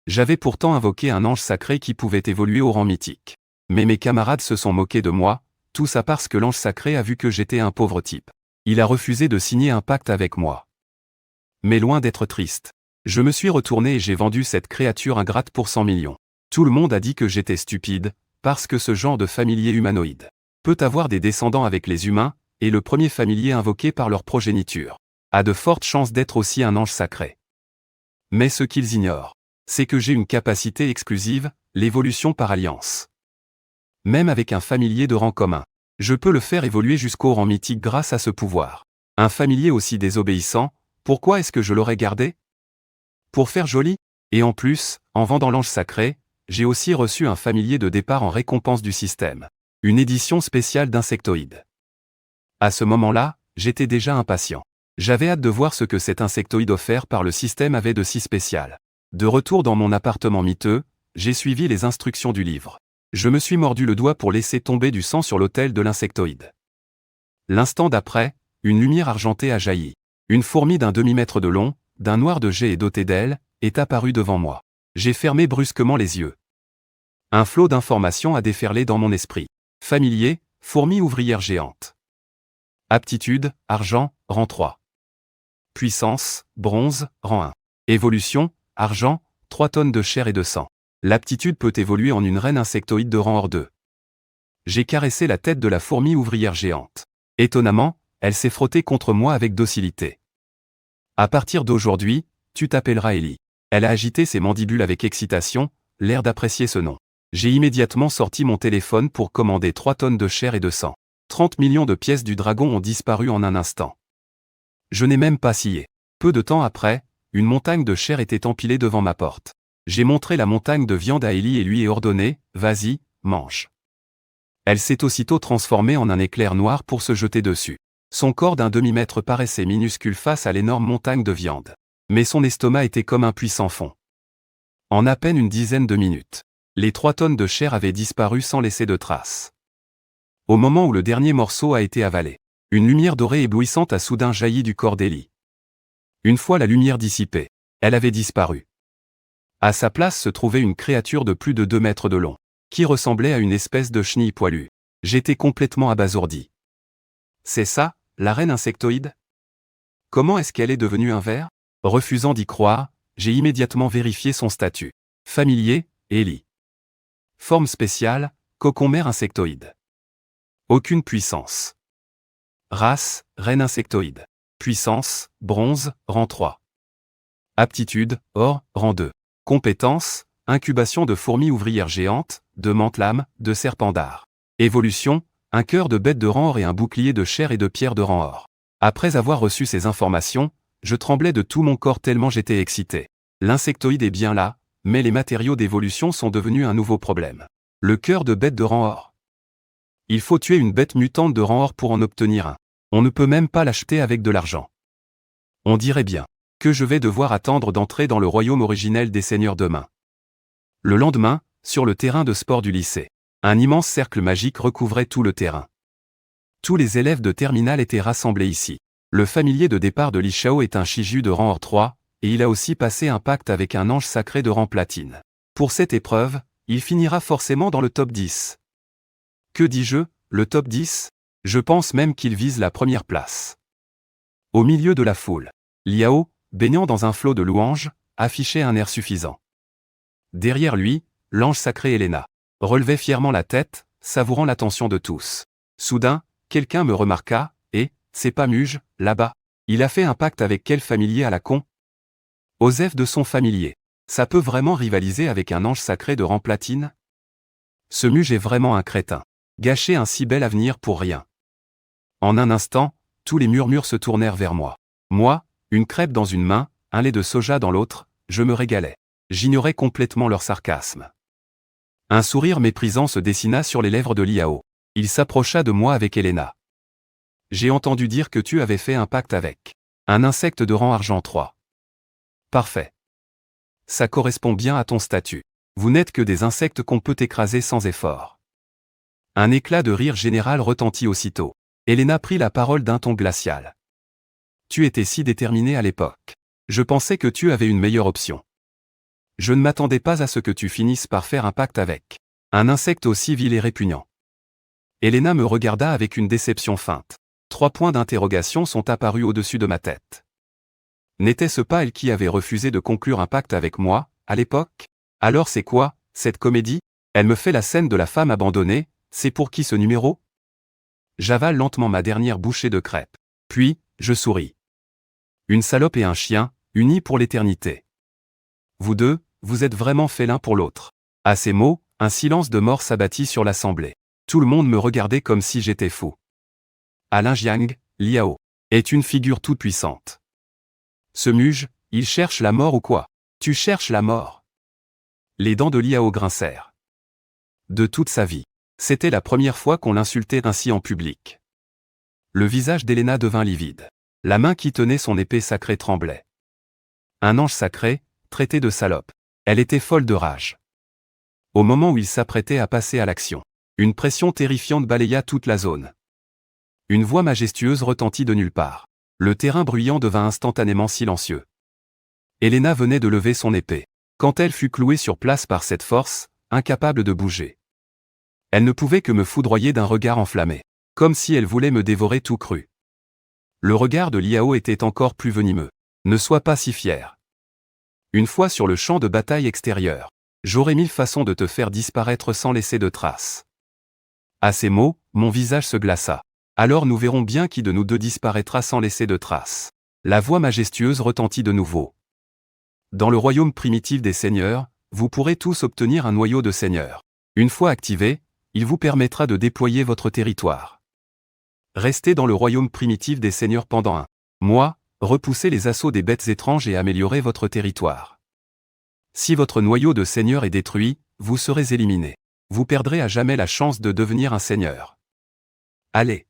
J'avais pourtant invoqué un ange sacré qui pouvait évoluer au rang mythique. Mais mes camarades se sont moqués de moi, tout ça parce que l'ange sacré a vu que j'étais un pauvre type. Il a refusé de signer un pacte avec moi. Mais loin d'être triste, je me suis retourné et j'ai vendu cette créature ingrate pour 100 millions. Tout le monde a dit que j'étais stupide, parce que ce genre de familier humanoïde peut avoir des descendants avec les humains, et le premier familier invoqué par leur progéniture a de fortes chances d'être aussi un ange sacré. Mais ce qu'ils ignorent, c'est que j'ai une capacité exclusive, l'évolution par alliance. Même avec un familier de rang commun, je peux le faire évoluer jusqu'au rang mythique grâce à ce pouvoir. Un familier aussi désobéissant, pourquoi est-ce que je l'aurais gardé? Pour faire joli? Et en plus, en vendant l'ange sacré, j'ai aussi reçu un familier de départ en récompense du système. Une édition spéciale d'insectoïde. À ce moment-là, j'étais déjà impatient. J'avais hâte de voir ce que cet insectoïde offert par le système avait de si spécial. De retour dans mon appartement miteux, j'ai suivi les instructions du livre. Je me suis mordu le doigt pour laisser tomber du sang sur l'autel de l'insectoïde. L'instant d'après, une lumière argentée a jailli. Une fourmi d'un demi-mètre de long, d'un noir de jet et dotée d'ailes, est apparue devant moi. J'ai fermé brusquement les yeux. Un flot d'informations a déferlé dans mon esprit. Familier, fourmi ouvrière géante. Aptitude, argent, rang 3. Puissance, bronze, rang 1. Évolution, argent, 3 tonnes de chair et de sang. L'aptitude peut évoluer en une reine insectoïde de rang or 2. J'ai caressé la tête de la fourmi ouvrière géante. Étonnamment, elle s'est frottée contre moi avec docilité. À partir d'aujourd'hui, tu t'appelleras Ellie. Elle a agité ses mandibules avec excitation, l'air d'apprécier ce nom. J'ai immédiatement sorti mon téléphone pour commander 3 tonnes de chair et de sang. 30 millions de pièces du dragon ont disparu en un instant. Je n'ai même pas scié. Peu de temps après, une montagne de chair était empilée devant ma porte. J'ai montré la montagne de viande à Ellie et lui ai ordonné, vas-y, mange. Elle s'est aussitôt transformée en un éclair noir pour se jeter dessus. Son corps d'un demi-mètre paraissait minuscule face à l'énorme montagne de viande. Mais son estomac était comme un puits sans fond. En à peine une dizaine de minutes, les 3 tonnes de chair avaient disparu sans laisser de traces. Au moment où le dernier morceau a été avalé, une lumière dorée éblouissante a soudain jailli du corps d'Ellie. Une fois la lumière dissipée, elle avait disparu. À sa place se trouvait une créature de plus de 2 mètres de long, qui ressemblait à une espèce de chenille poilue. J'étais complètement abasourdi. C'est ça, la reine insectoïde? Comment est-ce qu'elle est devenue un ver? Refusant d'y croire, j'ai immédiatement vérifié son statut. Familier, Ellie. Forme spéciale, cocon-mère insectoïde. Aucune puissance. Race, reine insectoïde. Puissance, bronze, rang 3. Aptitude, or, rang 2. Compétences, incubation de fourmis ouvrières géantes, de mante-lame, de serpent d'art. Évolution, un cœur de bête de rang or et un bouclier de chair et de pierre de rang or. Après avoir reçu ces informations, je tremblais de tout mon corps tellement j'étais excité. L'insectoïde est bien là, mais les matériaux d'évolution sont devenus un nouveau problème. Le cœur de bête de rang or. Il faut tuer une bête mutante de rang or pour en obtenir un. On ne peut même pas l'acheter avec de l'argent. On dirait bien que je vais devoir attendre d'entrer dans le royaume originel des seigneurs demain. Le lendemain, sur le terrain de sport du lycée, un immense cercle magique recouvrait tout le terrain. Tous les élèves de terminale étaient rassemblés ici. Le familier de départ de Li Shao est un Shiju de rang or 3, et il a aussi passé un pacte avec un ange sacré de rang platine. Pour cette épreuve, il finira forcément dans le top 10. Que dis-je, le top 10? Je pense même qu'il vise la première place. Au milieu de la foule, Liao, baignant dans un flot de louanges, affichait un air suffisant. Derrière lui, l'ange sacré Elena relevait fièrement la tête, savourant l'attention de tous. Soudain, quelqu'un me remarqua, et, c'est pas Muge, là-bas. Il a fait un pacte avec quel familier à la con? Osef de son familier. Ça peut vraiment rivaliser avec un ange sacré de rang platine? Ce Muge est vraiment un crétin. Gâcher un si bel avenir pour rien. En un instant, tous les murmures se tournèrent vers moi. Moi, une crêpe dans une main, un lait de soja dans l'autre, je me régalais. J'ignorais complètement leur sarcasme. Un sourire méprisant se dessina sur les lèvres de Liao. Il s'approcha de moi avec Elena. J'ai entendu dire que tu avais fait un pacte avec un insecte de rang argent 3. Parfait. Ça correspond bien à ton statut. Vous n'êtes que des insectes qu'on peut écraser sans effort. Un éclat de rire général retentit aussitôt. Elena prit la parole d'un ton glacial. Tu étais si déterminé à l'époque. Je pensais que tu avais une meilleure option. Je ne m'attendais pas à ce que tu finisses par faire un pacte avec un insecte aussi vil et répugnant. Elena me regarda avec une déception feinte. 3 points d'interrogation sont apparus au-dessus de ma tête. N'était-ce pas elle qui avait refusé de conclure un pacte avec moi, à l'époque? Alors c'est quoi, cette comédie? Elle me fait la scène de la femme abandonnée, c'est pour qui ce numéro? J'avale lentement ma dernière bouchée de crêpe. Puis, je souris. Une salope et un chien, unis pour l'éternité. Vous deux, vous êtes vraiment faits l'un pour l'autre. À ces mots, un silence de mort s'abattit sur l'assemblée. Tout le monde me regardait comme si j'étais fou. Alain Jiang, Liao, est une figure toute puissante. Ce muge, il cherche la mort ou quoi? Tu cherches la mort? Les dents de Liao grincèrent. De toute sa vie, c'était la première fois qu'on l'insultait ainsi en public. Le visage d'Elena devint livide. La main qui tenait son épée sacrée tremblait. Un ange sacré, traité de salope. Elle était folle de rage. Au moment où il s'apprêtait à passer à l'action, une pression terrifiante balaya toute la zone. Une voix majestueuse retentit de nulle part. Le terrain bruyant devint instantanément silencieux. Elena venait de lever son épée, quand elle fut clouée sur place par cette force, incapable de bouger. Elle ne pouvait que me foudroyer d'un regard enflammé, comme si elle voulait me dévorer tout cru. Le regard de Liao était encore plus venimeux. Ne sois pas si fier. Une fois sur le champ de bataille extérieur, j'aurais 1000 façons de te faire disparaître sans laisser de traces. À ces mots, mon visage se glaça. Alors nous verrons bien qui de nous deux disparaîtra sans laisser de traces. La voix majestueuse retentit de nouveau. Dans le royaume primitif des seigneurs, vous pourrez tous obtenir un noyau de seigneur. Une fois activé, il vous permettra de déployer votre territoire. Restez dans le royaume primitif des seigneurs pendant un mois, repoussez les assauts des bêtes étranges et améliorez votre territoire. Si votre noyau de seigneur est détruit, vous serez éliminé. Vous perdrez à jamais la chance de devenir un seigneur. Allez.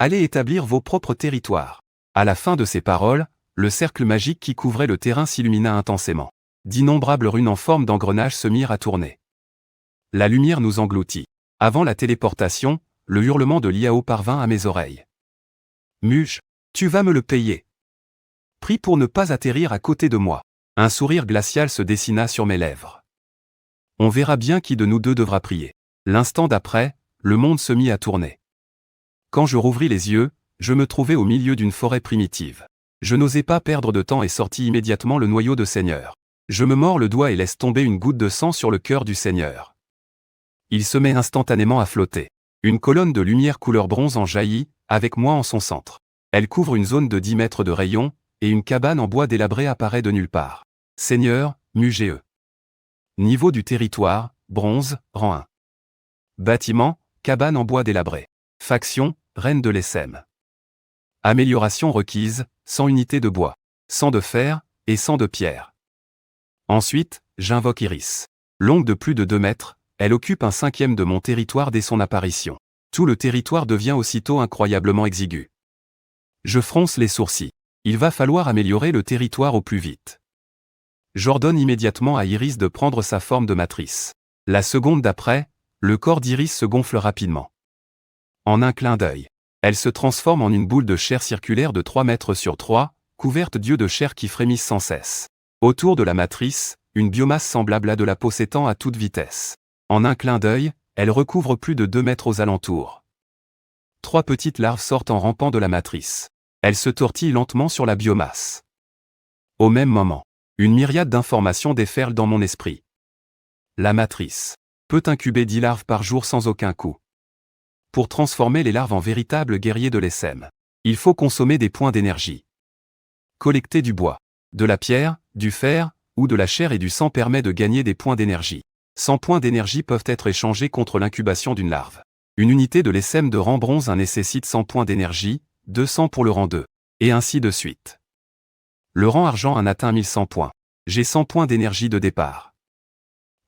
Allez établir vos propres territoires. À la fin de ces paroles, le cercle magique qui couvrait le terrain s'illumina intensément. D'innombrables runes en forme d'engrenage se mirent à tourner. La lumière nous engloutit. Avant la téléportation, le hurlement de Liao parvint à mes oreilles. Muge, tu vas me le payer. Prie pour ne pas atterrir à côté de moi. Un sourire glacial se dessina sur mes lèvres. On verra bien qui de nous deux devra prier. L'instant d'après, le monde se mit à tourner. Quand je rouvris les yeux, je me trouvais au milieu d'une forêt primitive. Je n'osais pas perdre de temps et sortis immédiatement le noyau de seigneur. Je me mords le doigt et laisse tomber une goutte de sang sur le cœur du seigneur. Il se met instantanément à flotter. Une colonne de lumière couleur bronze en jaillit, avec moi en son centre. Elle couvre une zone de 10 mètres de rayon, et une cabane en bois délabré apparaît de nulle part. Seigneur, Mugéeux. Niveau du territoire, bronze, rang 1. Bâtiment, cabane en bois délabré. Faction, reine de l'Essem. Amélioration requise, 100 unités de bois, 100 de fer, et 100 de pierre. Ensuite, j'invoque Iris. Longue de plus de 2 mètres, elle occupe un 5e de mon territoire dès son apparition. Tout le territoire devient aussitôt incroyablement exigu. Je fronce les sourcils. Il va falloir améliorer le territoire au plus vite. J'ordonne immédiatement à Iris de prendre sa forme de matrice. La seconde d'après, le corps d'Iris se gonfle rapidement. En un clin d'œil, elle se transforme en une boule de chair circulaire de 3 mètres sur 3, couverte d'yeux de chair qui frémissent sans cesse. Autour de la matrice, une biomasse semblable à de la peau s'étend à toute vitesse. En un clin d'œil, elle recouvre plus de 2 mètres aux alentours. 3 petites larves sortent en rampant de la matrice. Elles se tortillent lentement sur la biomasse. Au même moment, une myriade d'informations déferlent dans mon esprit. La matrice peut incuber 10 larves par jour sans aucun coût. Pour transformer les larves en véritables guerriers de l'Essem, il faut consommer des points d'énergie. Collecter du bois, de la pierre, du fer, ou de la chair et du sang permet de gagner des points d'énergie. 100 points d'énergie peuvent être échangés contre l'incubation d'une larve. Une unité de l'Essem de rang bronze 1 nécessite 100 points d'énergie, 200 pour le rang 2, et ainsi de suite. Le rang argent 1 atteint 1100 points. J'ai 100 points d'énergie de départ.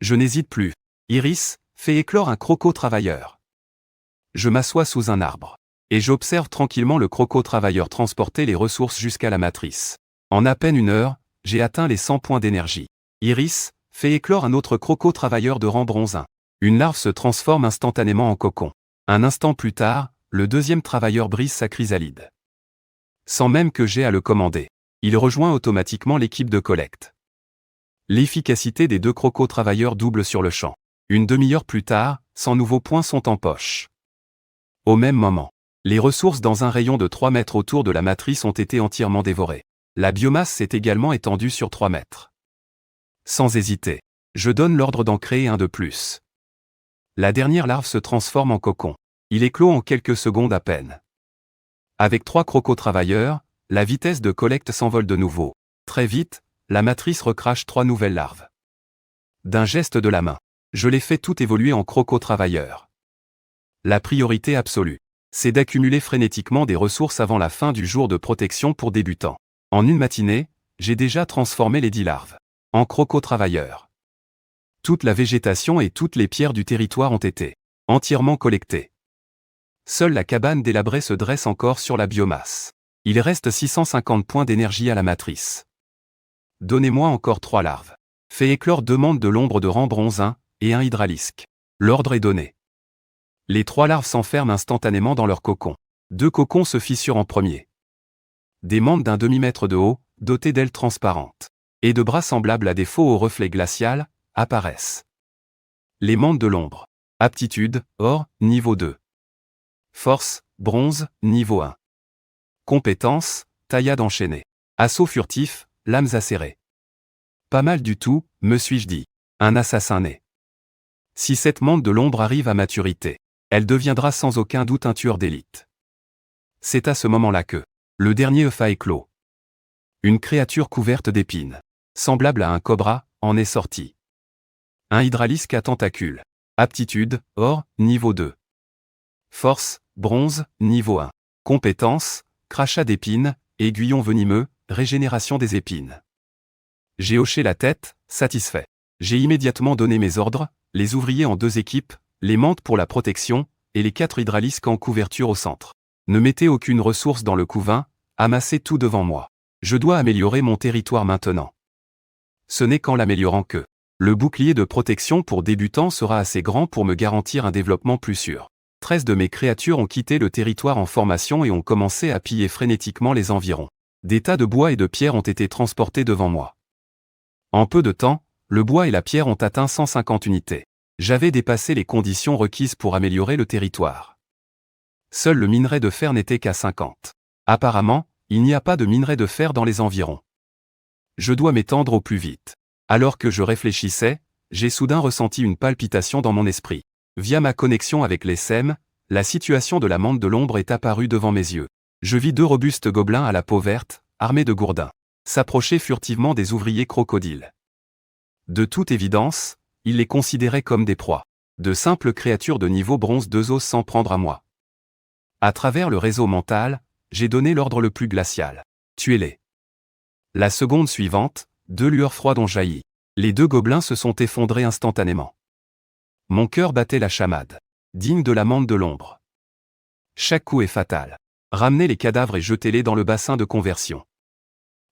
Je n'hésite plus. Iris, fais éclore un croco-travailleur. Je m'assois sous un arbre. Et j'observe tranquillement le croco-travailleur transporter les ressources jusqu'à la matrice. En à peine 1 heure, j'ai atteint les 100 points d'énergie. Iris, fais éclore un autre croco-travailleur de rang bronze 1. Une larve se transforme instantanément en cocon. Un instant plus tard, le deuxième travailleur brise sa chrysalide. Sans même que j'aie à le commander, il rejoint automatiquement l'équipe de collecte. L'efficacité des 2 crocos travailleurs double sur le champ. Une demi-heure plus tard, 100 nouveaux points sont en poche. Au même moment, les ressources dans un rayon de 3 mètres autour de la matrice ont été entièrement dévorées. La biomasse s'est également étendue sur 3 mètres. Sans hésiter, je donne l'ordre d'en créer un de plus. La dernière larve se transforme en cocon. Il éclot en quelques secondes à peine. Avec 3 crocos travailleurs, la vitesse de collecte s'envole de nouveau. Très vite, la matrice recrache 3 nouvelles larves. D'un geste de la main, je les fais toutes évoluer en crocos travailleurs. La priorité absolue, c'est d'accumuler frénétiquement des ressources avant la fin du jour de protection pour débutants. En une matinée, j'ai déjà transformé les 10 larves en crocos travailleurs. Toute la végétation et toutes les pierres du territoire ont été entièrement collectées. Seule la cabane délabrée se dresse encore sur la biomasse. Il reste 650 points d'énergie à la matrice. Donnez-moi encore 3 larves. Fais éclore 2 mantes de l'ombre de rang bronze 1 et un hydralisque. L'ordre est donné. Les 3 larves s'enferment instantanément dans leur cocon. 2 cocons se fissurent en premier. Des mantes d'un demi-mètre de haut, dotées d'ailes transparentes, et de bras semblables à des faux au reflet glacial, apparaissent. Les mantes de l'ombre. Aptitude, or, niveau 2. Force, bronze, niveau 1. Compétence, taillade enchaînée. Assaut furtif, lames acérées. Pas mal du tout, me suis-je dit. Un assassin né. Si cette mante de l'ombre arrive à maturité, elle deviendra sans aucun doute un tueur d'élite. C'est à ce moment-là que le dernier œuf a éclos. Une créature couverte d'épines, semblable à un cobra, en est sortie. Un hydralisque à tentacules. Aptitude, or, niveau 2. Force, bronze, niveau 1. Compétence, crachat d'épines, aiguillon venimeux, régénération des épines. J'ai hoché la tête, satisfait. J'ai immédiatement donné mes ordres, les ouvriers en 2 équipes, les mantes pour la protection, et les 4 hydralisques en couverture au centre. Ne mettez aucune ressource dans le couvain, amassez tout devant moi. Je dois améliorer mon territoire maintenant. Ce n'est qu'en l'améliorant que le bouclier de protection pour débutants sera assez grand pour me garantir un développement plus sûr. 13 de mes créatures ont quitté le territoire en formation et ont commencé à piller frénétiquement les environs. Des tas de bois et de pierres ont été transportés devant moi. En peu de temps, le bois et la pierre ont atteint 150 unités. J'avais dépassé les conditions requises pour améliorer le territoire. Seul le minerai de fer n'était qu'à 50. Apparemment, il n'y a pas de minerai de fer dans les environs. Je dois m'étendre au plus vite. Alors que je réfléchissais, j'ai soudain ressenti une palpitation dans mon esprit. Via ma connexion avec les SEM, la situation de la mante de l'ombre est apparue devant mes yeux. Je vis 2 robustes gobelins à la peau verte, armés de gourdins, s'approcher furtivement des ouvriers crocodiles. De toute évidence, ils les considéraient comme des proies. De simples créatures de niveau bronze 2 osent s'en prendre à moi. À travers le réseau mental, j'ai donné l'ordre le plus glacial. Tuez-les. La seconde suivante, 2 lueurs froides ont jailli. Les 2 gobelins se sont effondrés instantanément. Mon cœur battait la chamade. Digne de la mante de l'ombre. Chaque coup est fatal. Ramenez les cadavres et jetez-les dans le bassin de conversion.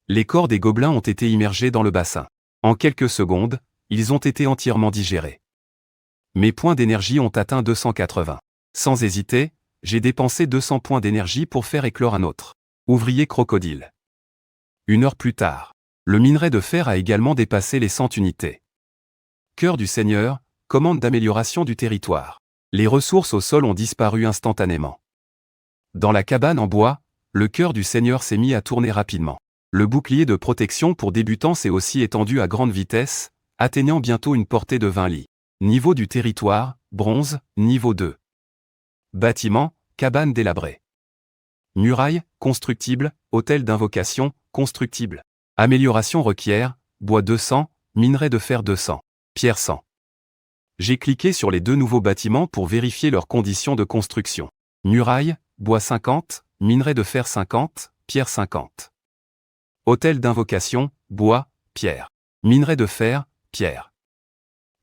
Les corps des gobelins ont été immergés dans le bassin. En quelques secondes, ils ont été entièrement digérés. Mes points d'énergie ont atteint 280. Sans hésiter, j'ai dépensé 200 points d'énergie pour faire éclore un autre ouvrier crocodile. 1 heure plus tard, le minerai de fer a également dépassé les 100 unités. Cœur du Seigneur, commande d'amélioration du territoire. Les ressources au sol ont disparu instantanément. Dans la cabane en bois, le cœur du Seigneur s'est mis à tourner rapidement. Le bouclier de protection pour débutants s'est aussi étendu à grande vitesse, atteignant bientôt une portée de 20 lits. Niveau du territoire, bronze, niveau 2. Bâtiment, cabane délabrée. Muraille, constructible, hôtel d'invocation, constructible. Amélioration requiert, bois 200, minerai de fer 200, pierre 100. J'ai cliqué sur les 2 nouveaux bâtiments pour vérifier leurs conditions de construction. Muraille, bois 50, minerai de fer 50, pierre 50. Hôtel d'invocation, bois, pierre. Minerai de fer, pierre.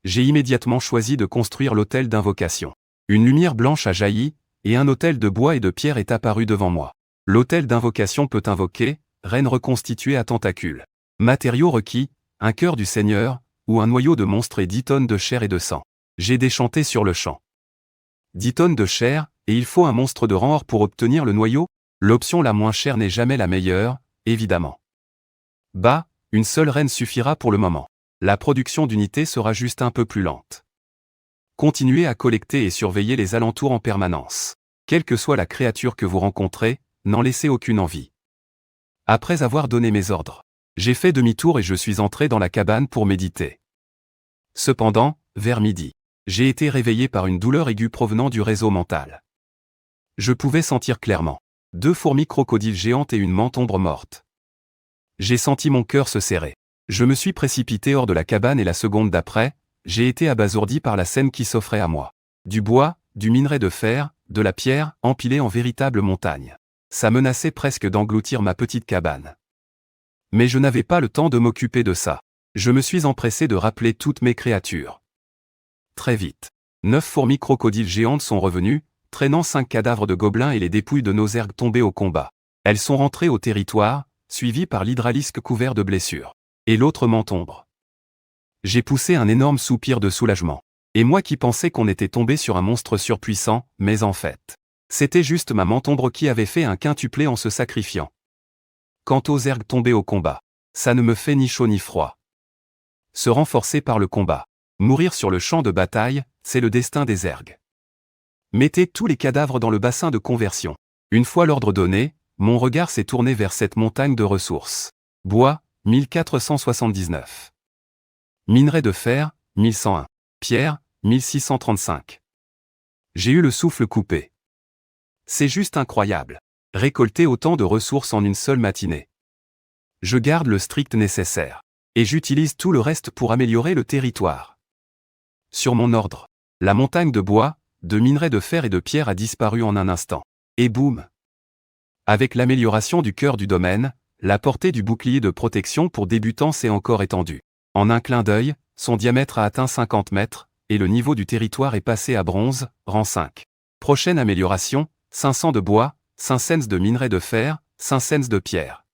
J'ai immédiatement choisi de construire l'hôtel d'invocation. Une lumière blanche a jailli, et un hôtel de bois et de pierre est apparu devant moi. L'hôtel d'invocation peut invoquer, reine reconstituée à tentacules. Matériaux requis, un cœur du Seigneur, ou un noyau de monstre et 10 tonnes de chair et de sang. J'ai déchanté sur le champ. 10 tonnes de chair, et il faut un monstre de rang or pour obtenir le noyau? L'option la moins chère n'est jamais la meilleure, évidemment. Bah, une seule reine suffira pour le moment. La production d'unités sera juste un peu plus lente. Continuez à collecter et surveiller les alentours en permanence. Quelle que soit la créature que vous rencontrez, n'en laissez aucune envie. Après avoir donné mes ordres, j'ai fait demi-tour et je suis entré dans la cabane pour méditer. Cependant, vers midi, j'ai été réveillé par une douleur aiguë provenant du réseau mental. Je pouvais sentir clairement 2 fourmis crocodiles géantes et une mantombre morte. J'ai senti mon cœur se serrer. Je me suis précipité hors de la cabane et la seconde d'après, j'ai été abasourdi par la scène qui s'offrait à moi. Du bois, du minerai de fer, de la pierre, empilés en véritable montagne. Ça menaçait presque d'engloutir ma petite cabane. Mais je n'avais pas le temps de m'occuper de ça. Je me suis empressé de rappeler toutes mes créatures. Très vite, 9 fourmis crocodiles géantes sont revenues, traînant 5 cadavres de gobelins et les dépouilles de nos ergs tombés au combat. Elles sont rentrées au territoire, suivies par l'hydralisque couvert de blessures. Et l'autre mantombre. J'ai poussé un énorme soupir de soulagement. Et moi qui pensais qu'on était tombé sur un monstre surpuissant, mais en fait, c'était juste ma mantombre qui avait fait un quintuplé en se sacrifiant. Quant aux ergs tombés au combat, ça ne me fait ni chaud ni froid. Se renforcer par le combat, mourir sur le champ de bataille, c'est le destin des ergs. Mettez tous les cadavres dans le bassin de conversion. Une fois l'ordre donné, mon regard s'est tourné vers cette montagne de ressources. Bois, 1479. Minerai de fer, 1101. Pierre, 1635. J'ai eu le souffle coupé. C'est juste incroyable. Récolter autant de ressources en une seule matinée. Je garde le strict nécessaire. Et j'utilise tout le reste pour améliorer le territoire. Sur mon ordre, la montagne de bois, de minerai de fer et de pierre a disparu en un instant. Et boum! Avec l'amélioration du cœur du domaine, la portée du bouclier de protection pour débutants s'est encore étendue. En un clin d'œil, son diamètre a atteint 50 mètres, et le niveau du territoire est passé à bronze, rang 5. Prochaine amélioration, 500 de bois, 5 cents de minerai de fer, 5 cents de pierre.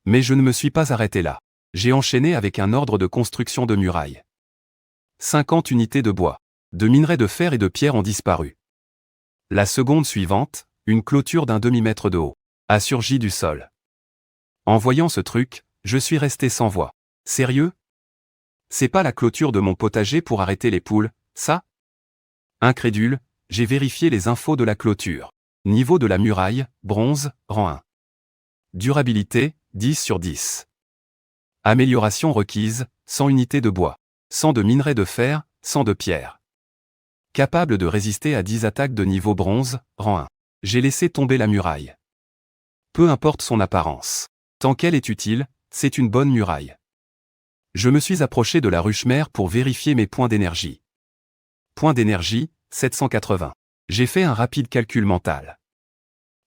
Mais je ne me suis pas arrêté là. J'ai enchaîné avec un ordre de construction de murailles. 50 unités de bois, de minerai de fer et de pierre ont disparu. La seconde suivante, une clôture d'un demi-mètre de haut, a surgi du sol. En voyant ce truc, je suis resté sans voix. Sérieux? C'est pas la clôture de mon potager pour arrêter les poules, ça? Incrédule, j'ai vérifié les infos de la clôture. Niveau de la muraille, bronze, rang 1. Durabilité, 10 sur 10. Amélioration requise, 100 unités de bois. 100 de minerai de fer, 100 de pierre. Capable de résister à 10 attaques de niveau bronze, rang 1. J'ai laissé tomber la muraille. Peu importe son apparence. Tant qu'elle est utile, c'est une bonne muraille. Je me suis approché de la ruche mère pour vérifier mes points d'énergie. Points d'énergie, 780. J'ai fait un rapide calcul mental.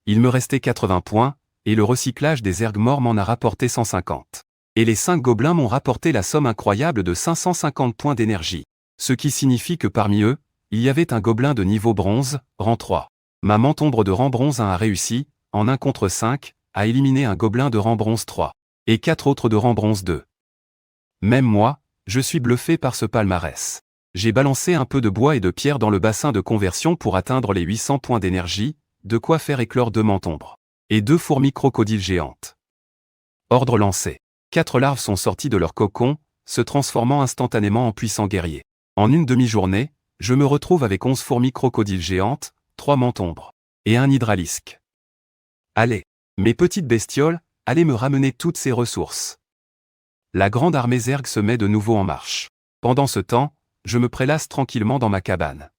Il me restait 80 points, et le recyclage des ergs morts m'en a rapporté 150. Et les 5 gobelins m'ont rapporté la somme incroyable de 550 points d'énergie. Ce qui signifie que parmi eux, il y avait un gobelin de niveau bronze, rang 3. Ma mantombre de rang bronze 1 a réussi, en 1 contre 5, à éliminer un gobelin de rang bronze 3, et 4 autres de rang bronze 2. Même moi, je suis bluffé par ce palmarès. J'ai balancé un peu de bois et de pierre dans le bassin de conversion pour atteindre les 800 points d'énergie, de quoi faire éclore 2 mantombres. Et 2 fourmis crocodiles géantes. Ordre lancé. 4 larves sont sorties de leur cocon, se transformant instantanément en puissants guerriers. En une demi-journée, je me retrouve avec 11 fourmis crocodiles géantes, 3 mantombres, et un hydralisque. Allez, mes petites bestioles, allez me ramener toutes ces ressources. La grande armée zerg se met de nouveau en marche. Pendant ce temps, je me prélasse tranquillement dans ma cabane.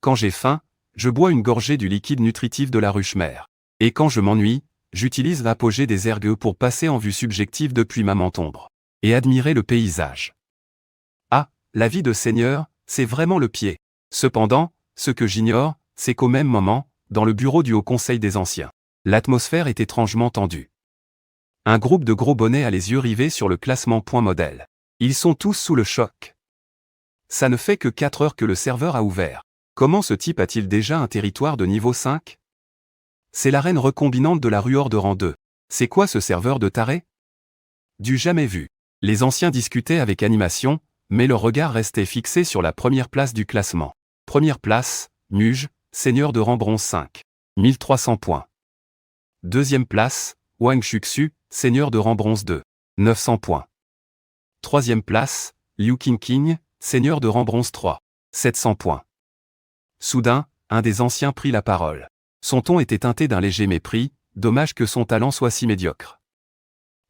Quand j'ai faim, je bois une gorgée du liquide nutritif de la ruche mère. Et quand je m'ennuie, j'utilise l'apogée des ergueux pour passer en vue subjective depuis ma mantombre. Et admirer le paysage. Ah, la vie de seigneur, c'est vraiment le pied. Cependant, ce que j'ignore, c'est qu'au même moment, dans le bureau du Haut Conseil des Anciens, l'atmosphère est étrangement tendue. Un groupe de gros bonnets a les yeux rivés sur le classement point modèle. Ils sont tous sous le choc. Ça ne fait que 4 heures que le serveur a ouvert. Comment ce type a-t-il déjà un territoire de niveau 5? C'est l'arène recombinante de la Ruor de rang 2. C'est quoi ce serveur de taré? Du jamais vu. Les anciens discutaient avec animation, mais leur regard restait fixé sur la première place du classement. Première place, Muge, seigneur de rang bronze 5. 1300 points. Deuxième place, Wang Shuxu, seigneur de rang bronze 2. 900 points. Troisième place, Liu Qingqing, seigneur de rang bronze 3. 700 points. Soudain, un des anciens prit la parole. Son ton était teinté d'un léger mépris, dommage que son talent soit si médiocre.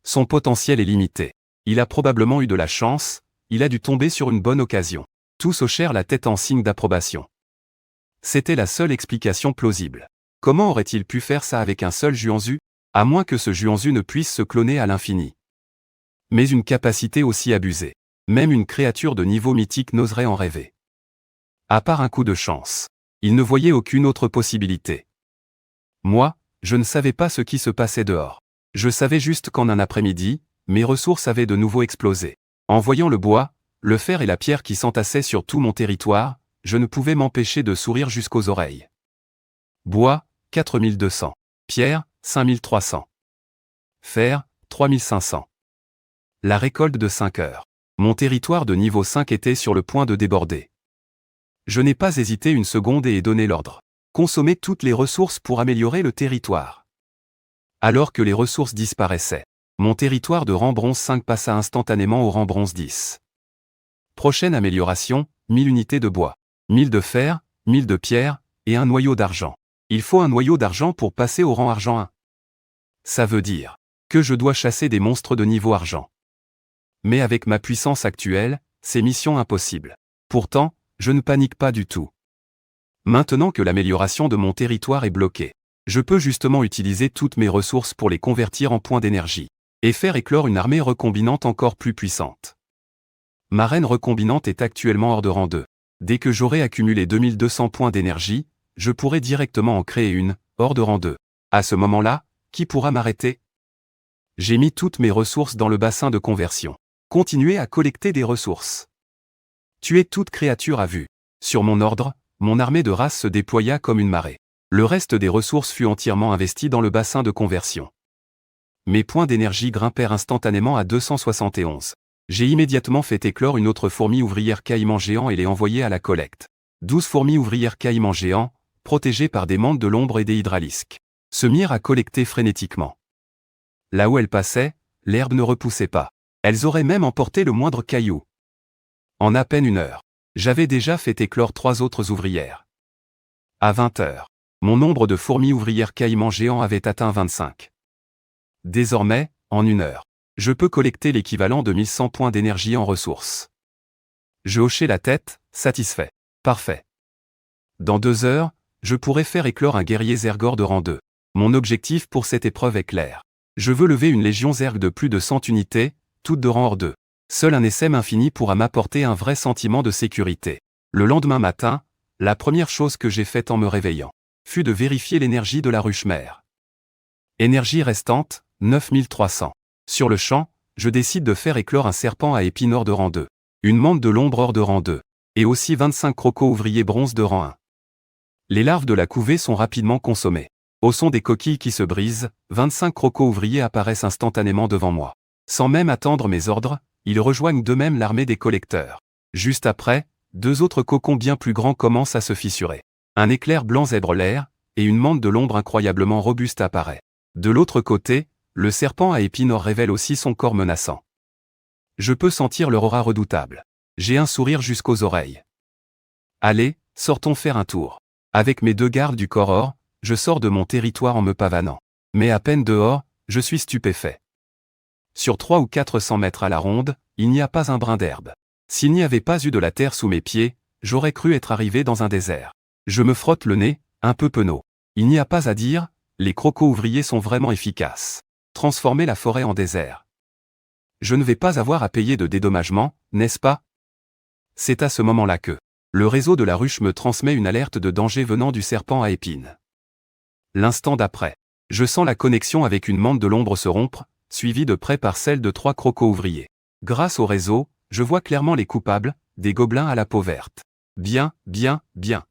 Son potentiel est limité. Il a probablement eu de la chance, il a dû tomber sur une bonne occasion. Tous hochèrent la tête en signe d'approbation. C'était la seule explication plausible. Comment aurait-il pu faire ça avec un seul Zhuangzi, à moins que ce Zhuangzi ne puisse se cloner à l'infini? Mais une capacité aussi abusée. Même une créature de niveau mythique n'oserait en rêver. À part un coup de chance. Il ne voyait aucune autre possibilité. Moi, je ne savais pas ce qui se passait dehors. Je savais juste qu'en un après-midi, mes ressources avaient de nouveau explosé. En voyant le bois, le fer et la pierre qui s'entassaient sur tout mon territoire, je ne pouvais m'empêcher de sourire jusqu'aux oreilles. Bois, 4200. Pierre, 5300. Fer, 3500. La récolte de 5 heures. Mon territoire de niveau 5 était sur le point de déborder. Je n'ai pas hésité une seconde et ai donné l'ordre. Consommer toutes les ressources pour améliorer le territoire. Alors que les ressources disparaissaient, mon territoire de rang bronze 5 passa instantanément au rang bronze 10. Prochaine amélioration, 1000 unités de bois, 1000 de fer, 1000 de pierre, et un noyau d'argent. Il faut un noyau d'argent pour passer au rang argent 1. Ça veut dire que je dois chasser des monstres de niveau argent. Mais avec ma puissance actuelle, c'est mission impossible. Pourtant, je ne panique pas du tout. Maintenant que l'amélioration de mon territoire est bloquée, je peux justement utiliser toutes mes ressources pour les convertir en points d'énergie, et faire éclore une armée recombinante encore plus puissante. Ma reine recombinante est actuellement hors de rang 2. Dès que j'aurai accumulé 2200 points d'énergie, je pourrai directement en créer une, hors de rang 2. À ce moment-là, qui pourra m'arrêter? J'ai mis toutes mes ressources dans le bassin de conversion. Continuez à collecter des ressources. Tuer toute créature à vue. Sur mon ordre, mon armée de race se déploya comme une marée. Le reste des ressources fut entièrement investi dans le bassin de conversion. Mes points d'énergie grimpèrent instantanément à 271. J'ai immédiatement fait éclore une autre fourmi ouvrière caïman géant et l'ai envoyée à la collecte. 12 fourmis ouvrières caïman géants, protégées par des mantes de l'ombre et des hydralisques, se mirent à collecter frénétiquement. Là où elles passaient, l'herbe ne repoussait pas. Elles auraient même emporté le moindre caillou. En à peine une heure, j'avais déjà fait éclore 3 autres ouvrières. À 20 heures, mon nombre de fourmis ouvrières caïman géants avait atteint 25. Désormais, en une heure, je peux collecter l'équivalent de 1100 points d'énergie en ressources. Je hochai la tête, satisfait. Parfait. Dans 2 heures, je pourrai faire éclore un guerrier Zergor de rang 2. Mon objectif pour cette épreuve est clair. Je veux lever une légion Zerg de plus de 100 unités, toutes de rang hors 2. Seul un SM infini pourra m'apporter un vrai sentiment de sécurité. Le lendemain matin, la première chose que j'ai faite en me réveillant fut de vérifier l'énergie de la ruche mère. Énergie restante, 9300. Sur le champ, je décide de faire éclore un serpent à épines hors de rang 2, une mante de l'ombre hors de rang 2, et aussi 25 crocos ouvriers bronze de rang 1. Les larves de la couvée sont rapidement consommées. Au son des coquilles qui se brisent, 25 crocos ouvriers apparaissent instantanément devant moi. Sans même attendre mes ordres, ils rejoignent d'eux-mêmes l'armée des collecteurs. Juste après, 2 autres cocons bien plus grands commencent à se fissurer. Un éclair blanc zèbre l'air, et une mante de l'ombre incroyablement robuste apparaît. De l'autre côté, le serpent à épines or révèle aussi son corps menaçant. Je peux sentir leur aura redoutable. J'ai un sourire jusqu'aux oreilles. Allez, sortons faire un tour. Avec mes 2 gardes du corps or, je sors de mon territoire en me pavanant. Mais à peine dehors, je suis stupéfait. Sur 300 ou 400 mètres à la ronde, il n'y a pas un brin d'herbe. S'il n'y avait pas eu de la terre sous mes pieds, j'aurais cru être arrivé dans un désert. Je me frotte le nez, un peu penaud. Il n'y a pas à dire, les crocos ouvriers sont vraiment efficaces. Transformer la forêt en désert. Je ne vais pas avoir à payer de dédommagement, n'est-ce pas? C'est à ce moment-là que le réseau de la ruche me transmet une alerte de danger venant du serpent à épines. L'instant d'après, je sens la connexion avec une mante de l'ombre se rompre, suivie de près par celle de 3 crocos ouvriers. Grâce au réseau, je vois clairement les coupables, des gobelins à la peau verte. Bien, bien, bien.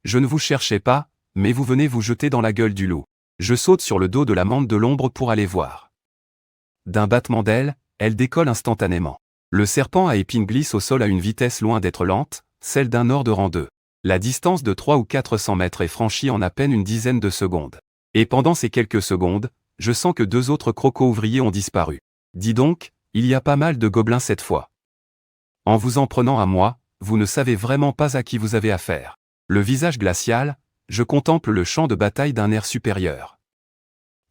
Je ne vous cherchais pas, mais vous venez vous jeter dans la gueule du loup. Je saute sur le dos de la mante de l'ombre pour aller voir. D'un battement d'ailes, elle décolle instantanément. Le serpent à épines glisse au sol à une vitesse loin d'être lente, celle d'un or de rang 2. La distance de 300 ou 400 mètres est franchie en à peine une dizaine de secondes. Et pendant ces quelques secondes, je sens que 2 autres crocos ouvriers ont disparu. Dis donc, il y a pas mal de gobelins cette fois. En vous en prenant à moi, vous ne savez vraiment pas à qui vous avez affaire. Le visage glacial, je contemple le champ de bataille d'un air supérieur.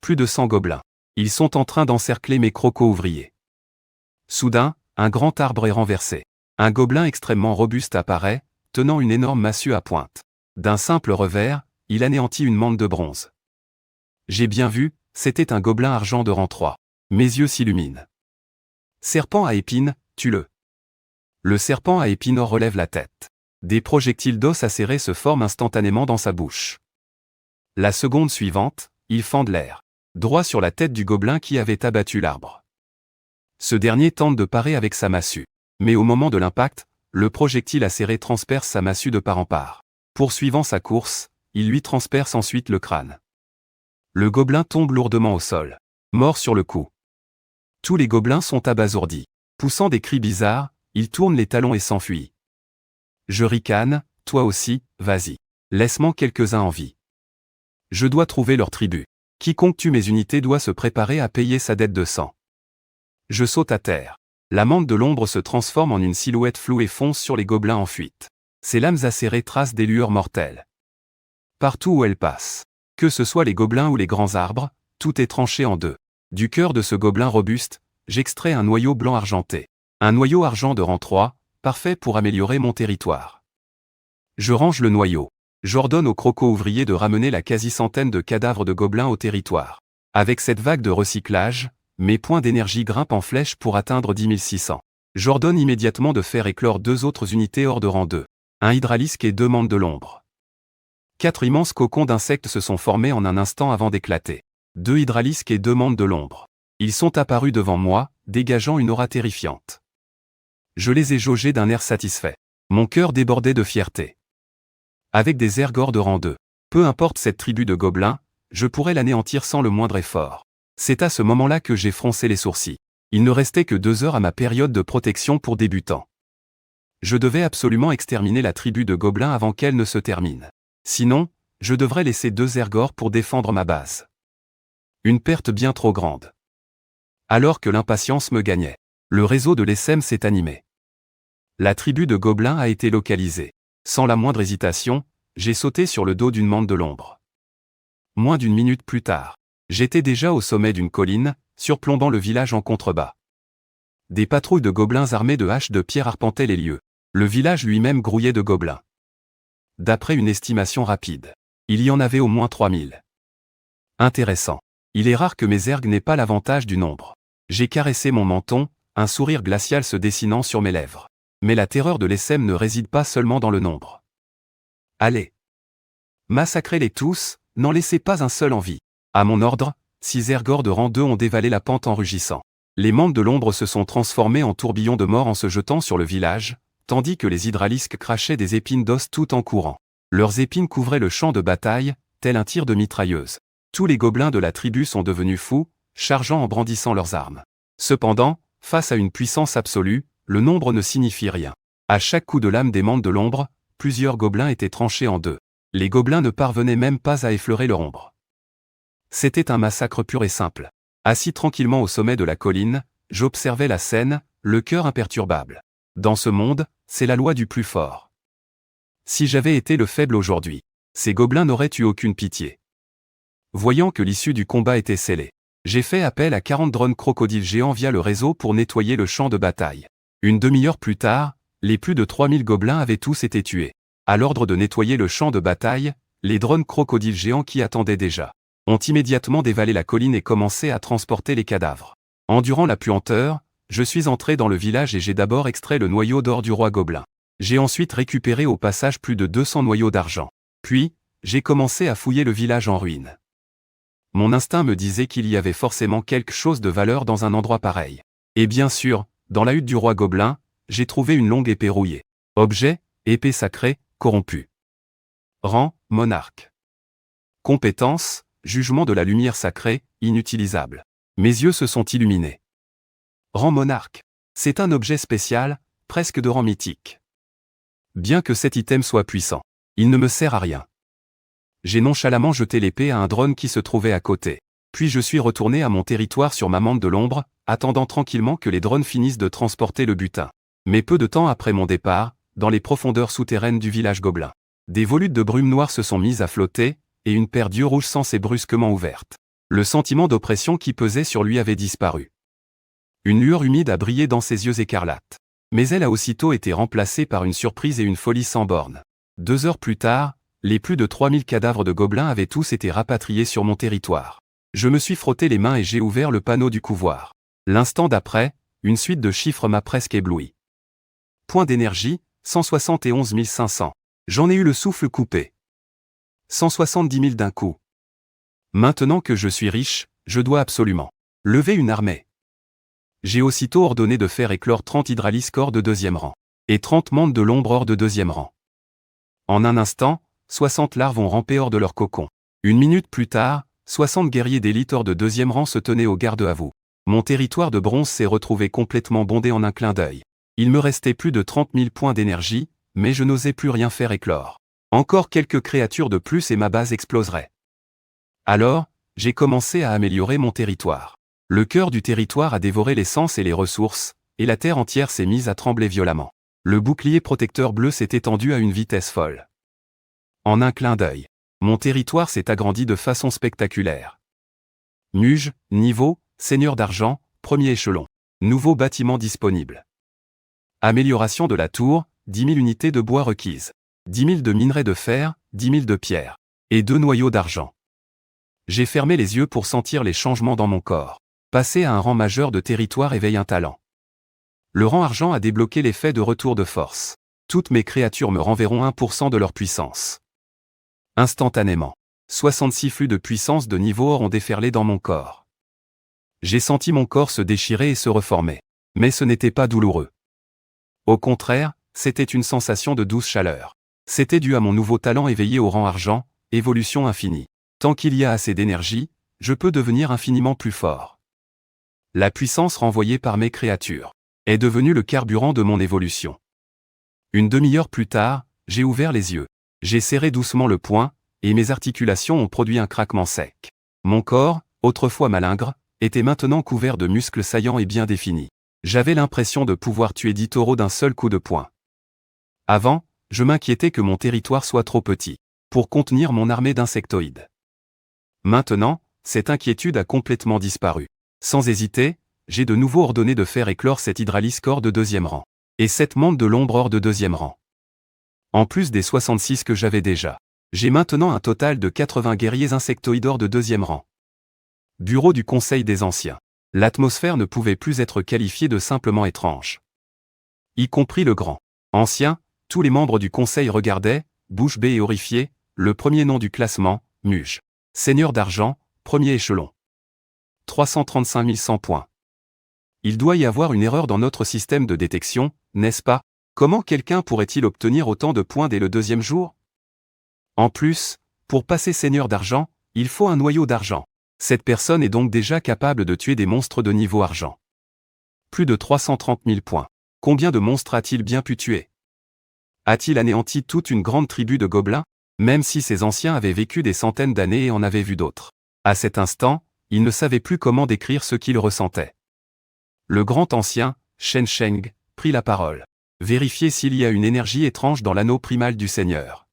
Plus de 100 gobelins. Ils sont en train d'encercler mes crocos-ouvriers. Soudain, un grand arbre est renversé. Un gobelin extrêmement robuste apparaît, tenant une énorme massue à pointe. D'un simple revers, il anéantit une mante de bronze. J'ai bien vu, c'était un gobelin argent de rang 3. Mes yeux s'illuminent. Serpent à épines, tue-le. Le serpent à épines relève la tête. Des projectiles d'os acérés se forment instantanément dans sa bouche. La seconde suivante, il fend l'air, droit sur la tête du gobelin qui avait abattu l'arbre. Ce dernier tente de parer avec sa massue. Mais au moment de l'impact, le projectile acéré transperce sa massue de part en part. Poursuivant sa course, il lui transperce ensuite le crâne. Le gobelin tombe lourdement au sol, mort sur le coup. Tous les gobelins sont abasourdis. Poussant des cris bizarres, ils tournent les talons et s'enfuient. Je ricane, toi aussi, vas-y. Laisse-moi quelques-uns en vie. Je dois trouver leur tribu. Quiconque tue mes unités doit se préparer à payer sa dette de sang. Je saute à terre. La mante de l'ombre se transforme en une silhouette floue et fonce sur les gobelins en fuite. Ses lames acérées tracent des lueurs mortelles. Partout où elles passent, que ce soit les gobelins ou les grands arbres, tout est tranché en deux. Du cœur de ce gobelin robuste, j'extrais un noyau blanc argenté. Un noyau argent de rang 3, parfait pour améliorer mon territoire. Je range le noyau. J'ordonne aux crocos-ouvriers de ramener la quasi-centaine de cadavres de gobelins au territoire. Avec cette vague de recyclage, mes points d'énergie grimpent en flèche pour atteindre 10 600. J'ordonne immédiatement de faire éclore 2 autres unités hors de rang 2. Un hydralisque et 2 mantes de l'ombre. 4 immenses cocons d'insectes se sont formés en un instant avant d'éclater. 2 hydralisques et 2 mantes de l'ombre. Ils sont apparus devant moi, dégageant une aura terrifiante. Je les ai jaugés d'un air satisfait. Mon cœur débordait de fierté. Avec des ergors de rang 2, peu importe cette tribu de gobelins, je pourrais l'anéantir sans le moindre effort. C'est à ce moment-là que j'ai froncé les sourcils. Il ne restait que 2 heures à ma période de protection pour débutants. Je devais absolument exterminer la tribu de gobelins avant qu'elle ne se termine. Sinon, je devrais laisser 2 ergors pour défendre ma base. Une perte bien trop grande. Alors que l'impatience me gagnait, le réseau de l'ESM s'est animé. La tribu de gobelins a été localisée. Sans la moindre hésitation, j'ai sauté sur le dos d'une mante de l'ombre. Moins d'une minute plus tard, j'étais déjà au sommet d'une colline, surplombant le village en contrebas. Des patrouilles de gobelins armés de haches de pierre arpentaient les lieux. Le village lui-même grouillait de gobelins. D'après une estimation rapide, il y en avait au moins 3000. Intéressant. Il est rare que mes ergs n'aient pas l'avantage du nombre. J'ai caressé mon menton, un sourire glacial se dessinant sur mes lèvres. Mais la terreur de l'ESM ne réside pas seulement dans le nombre. Allez. Massacrez-les tous, n'en laissez pas un seul en vie. À mon ordre, 6 ergors de rang 2 ont dévalé la pente en rugissant. Les mantes de l'ombre se sont transformés en tourbillons de mort en se jetant sur le village, tandis que les hydralisques crachaient des épines d'os tout en courant. Leurs épines couvraient le champ de bataille, tel un tir de mitrailleuse. Tous les gobelins de la tribu sont devenus fous, chargeant en brandissant leurs armes. Cependant, face à une puissance absolue, le nombre ne signifie rien. À chaque coup de lame des mantes de l'ombre, plusieurs gobelins étaient tranchés en deux. Les gobelins ne parvenaient même pas à effleurer leur ombre. C'était un massacre pur et simple. Assis tranquillement au sommet de la colline, j'observais la scène, le cœur imperturbable. Dans ce monde, c'est la loi du plus fort. Si j'avais été le faible aujourd'hui, ces gobelins n'auraient eu aucune pitié. Voyant que l'issue du combat était scellée, j'ai fait appel à 40 drones crocodiles géants via le réseau pour nettoyer le champ de bataille. Une demi-heure plus tard, les plus de 3000 gobelins avaient tous été tués. À l'ordre de nettoyer le champ de bataille, les drones crocodiles géants qui attendaient déjà ont immédiatement dévalé la colline et commencé à transporter les cadavres. Endurant la puanteur, je suis entré dans le village et j'ai d'abord extrait le noyau d'or du roi gobelin. J'ai ensuite récupéré au passage plus de 200 noyaux d'argent. Puis, j'ai commencé à fouiller le village en ruine. Mon instinct me disait qu'il y avait forcément quelque chose de valeur dans un endroit pareil. Et bien sûr, dans la hutte du roi gobelin, j'ai trouvé une longue épée rouillée. Objet, épée sacrée, corrompue. Rang, monarque. Compétence, jugement de la lumière sacrée, inutilisable. Mes yeux se sont illuminés. Rang monarque. C'est un objet spécial, presque de rang mythique. Bien que cet item soit puissant, il ne me sert à rien. J'ai nonchalamment jeté l'épée à un drone qui se trouvait à côté. Puis je suis retourné à mon territoire sur ma mante de l'ombre, attendant tranquillement que les drones finissent de transporter le butin. Mais peu de temps après mon départ, dans les profondeurs souterraines du village gobelin, des volutes de brume noire se sont mises à flotter, et une paire d'yeux rouges sans s'est brusquement ouverte. Le sentiment d'oppression qui pesait sur lui avait disparu. Une lueur humide a brillé dans ses yeux écarlates. Mais elle a aussitôt été remplacée par une surprise et une folie sans borne. 2 heures plus tard, les plus de 3000 cadavres de gobelins avaient tous été rapatriés sur mon territoire. Je me suis frotté les mains et j'ai ouvert le panneau du couvoir. L'instant d'après, une suite de chiffres m'a presque ébloui. Point d'énergie, 171 500. J'en ai eu le souffle coupé. 170 000 d'un coup. Maintenant que je suis riche, je dois absolument lever une armée. J'ai aussitôt ordonné de faire éclore 30 hydraliscores de 2e rang, et 30 mantes de l'ombre de 2e rang. En un instant, 60 larves ont rampé hors de leur cocon. Une minute plus tard, 60 guerriers d'élite hors de 2e rang se tenaient au garde à vous. Mon territoire de bronze s'est retrouvé complètement bondé en un clin d'œil. Il me restait plus de 30 000 points d'énergie, mais je n'osais plus rien faire éclore. Encore quelques créatures de plus et ma base exploserait. Alors, j'ai commencé à améliorer mon territoire. Le cœur du territoire a dévoré l'essence et les ressources, et la terre entière s'est mise à trembler violemment. Le bouclier protecteur bleu s'est étendu à une vitesse folle. En un clin d'œil, mon territoire s'est agrandi de façon spectaculaire. Muge, niveau, seigneur d'argent, premier échelon. Nouveau bâtiment disponible. Amélioration de la tour, 10 000 unités de bois requises. 10 000 de minerais de fer, 10 000 de pierre. Et 2 noyaux d'argent. J'ai fermé les yeux pour sentir les changements dans mon corps. Passer à un rang majeur de territoire éveille un talent. Le rang argent a débloqué l'effet de retour de force. Toutes mes créatures me renverront 1% de leur puissance. Instantanément, 66 flux de puissance de niveau or ont déferlé dans mon corps. J'ai senti mon corps se déchirer et se reformer. Mais ce n'était pas douloureux. Au contraire, c'était une sensation de douce chaleur. C'était dû à mon nouveau talent éveillé au rang argent, évolution infinie. Tant qu'il y a assez d'énergie, je peux devenir infiniment plus fort. La puissance renvoyée par mes créatures est devenue le carburant de mon évolution. Une demi-heure plus tard, j'ai ouvert les yeux. J'ai serré doucement le poing, et mes articulations ont produit un craquement sec. Mon corps, autrefois malingre, était maintenant couvert de muscles saillants et bien définis. J'avais l'impression de pouvoir tuer 10 taureaux d'un seul coup de poing. Avant, je m'inquiétais que mon territoire soit trop petit pour contenir mon armée d'insectoïdes. Maintenant, cette inquiétude a complètement disparu. Sans hésiter, j'ai de nouveau ordonné de faire éclore cet hydraliscore de 2e rang. Et 7 mantes de l'ombre or de 2e rang. En plus des 66 que j'avais déjà. J'ai maintenant un total de 80 guerriers insectoïdes or de 2e rang. Bureau du Conseil des Anciens. L'atmosphère ne pouvait plus être qualifiée de simplement étrange. Y compris le grand ancien, tous les membres du Conseil regardaient, bouche bée et horrifiés, le premier nom du classement, Muge. Seigneur d'argent, premier échelon. 335 100 points. Il doit y avoir une erreur dans notre système de détection, n'est-ce pas? Comment quelqu'un pourrait-il obtenir autant de points dès le 2e jour? En plus, pour passer seigneur d'argent, il faut un noyau d'argent. Cette personne est donc déjà capable de tuer des monstres de niveau argent. Plus de 330 000 points. Combien de monstres a-t-il bien pu tuer? A-t-il anéanti toute une grande tribu de gobelins? Même si ces anciens avaient vécu des centaines d'années et en avaient vu d'autres. À cet instant, il ne savait plus comment décrire ce qu'il ressentait. Le grand ancien, Shen Sheng, prit la parole. Vérifiez s'il y a une énergie étrange dans l'anneau primal du Seigneur.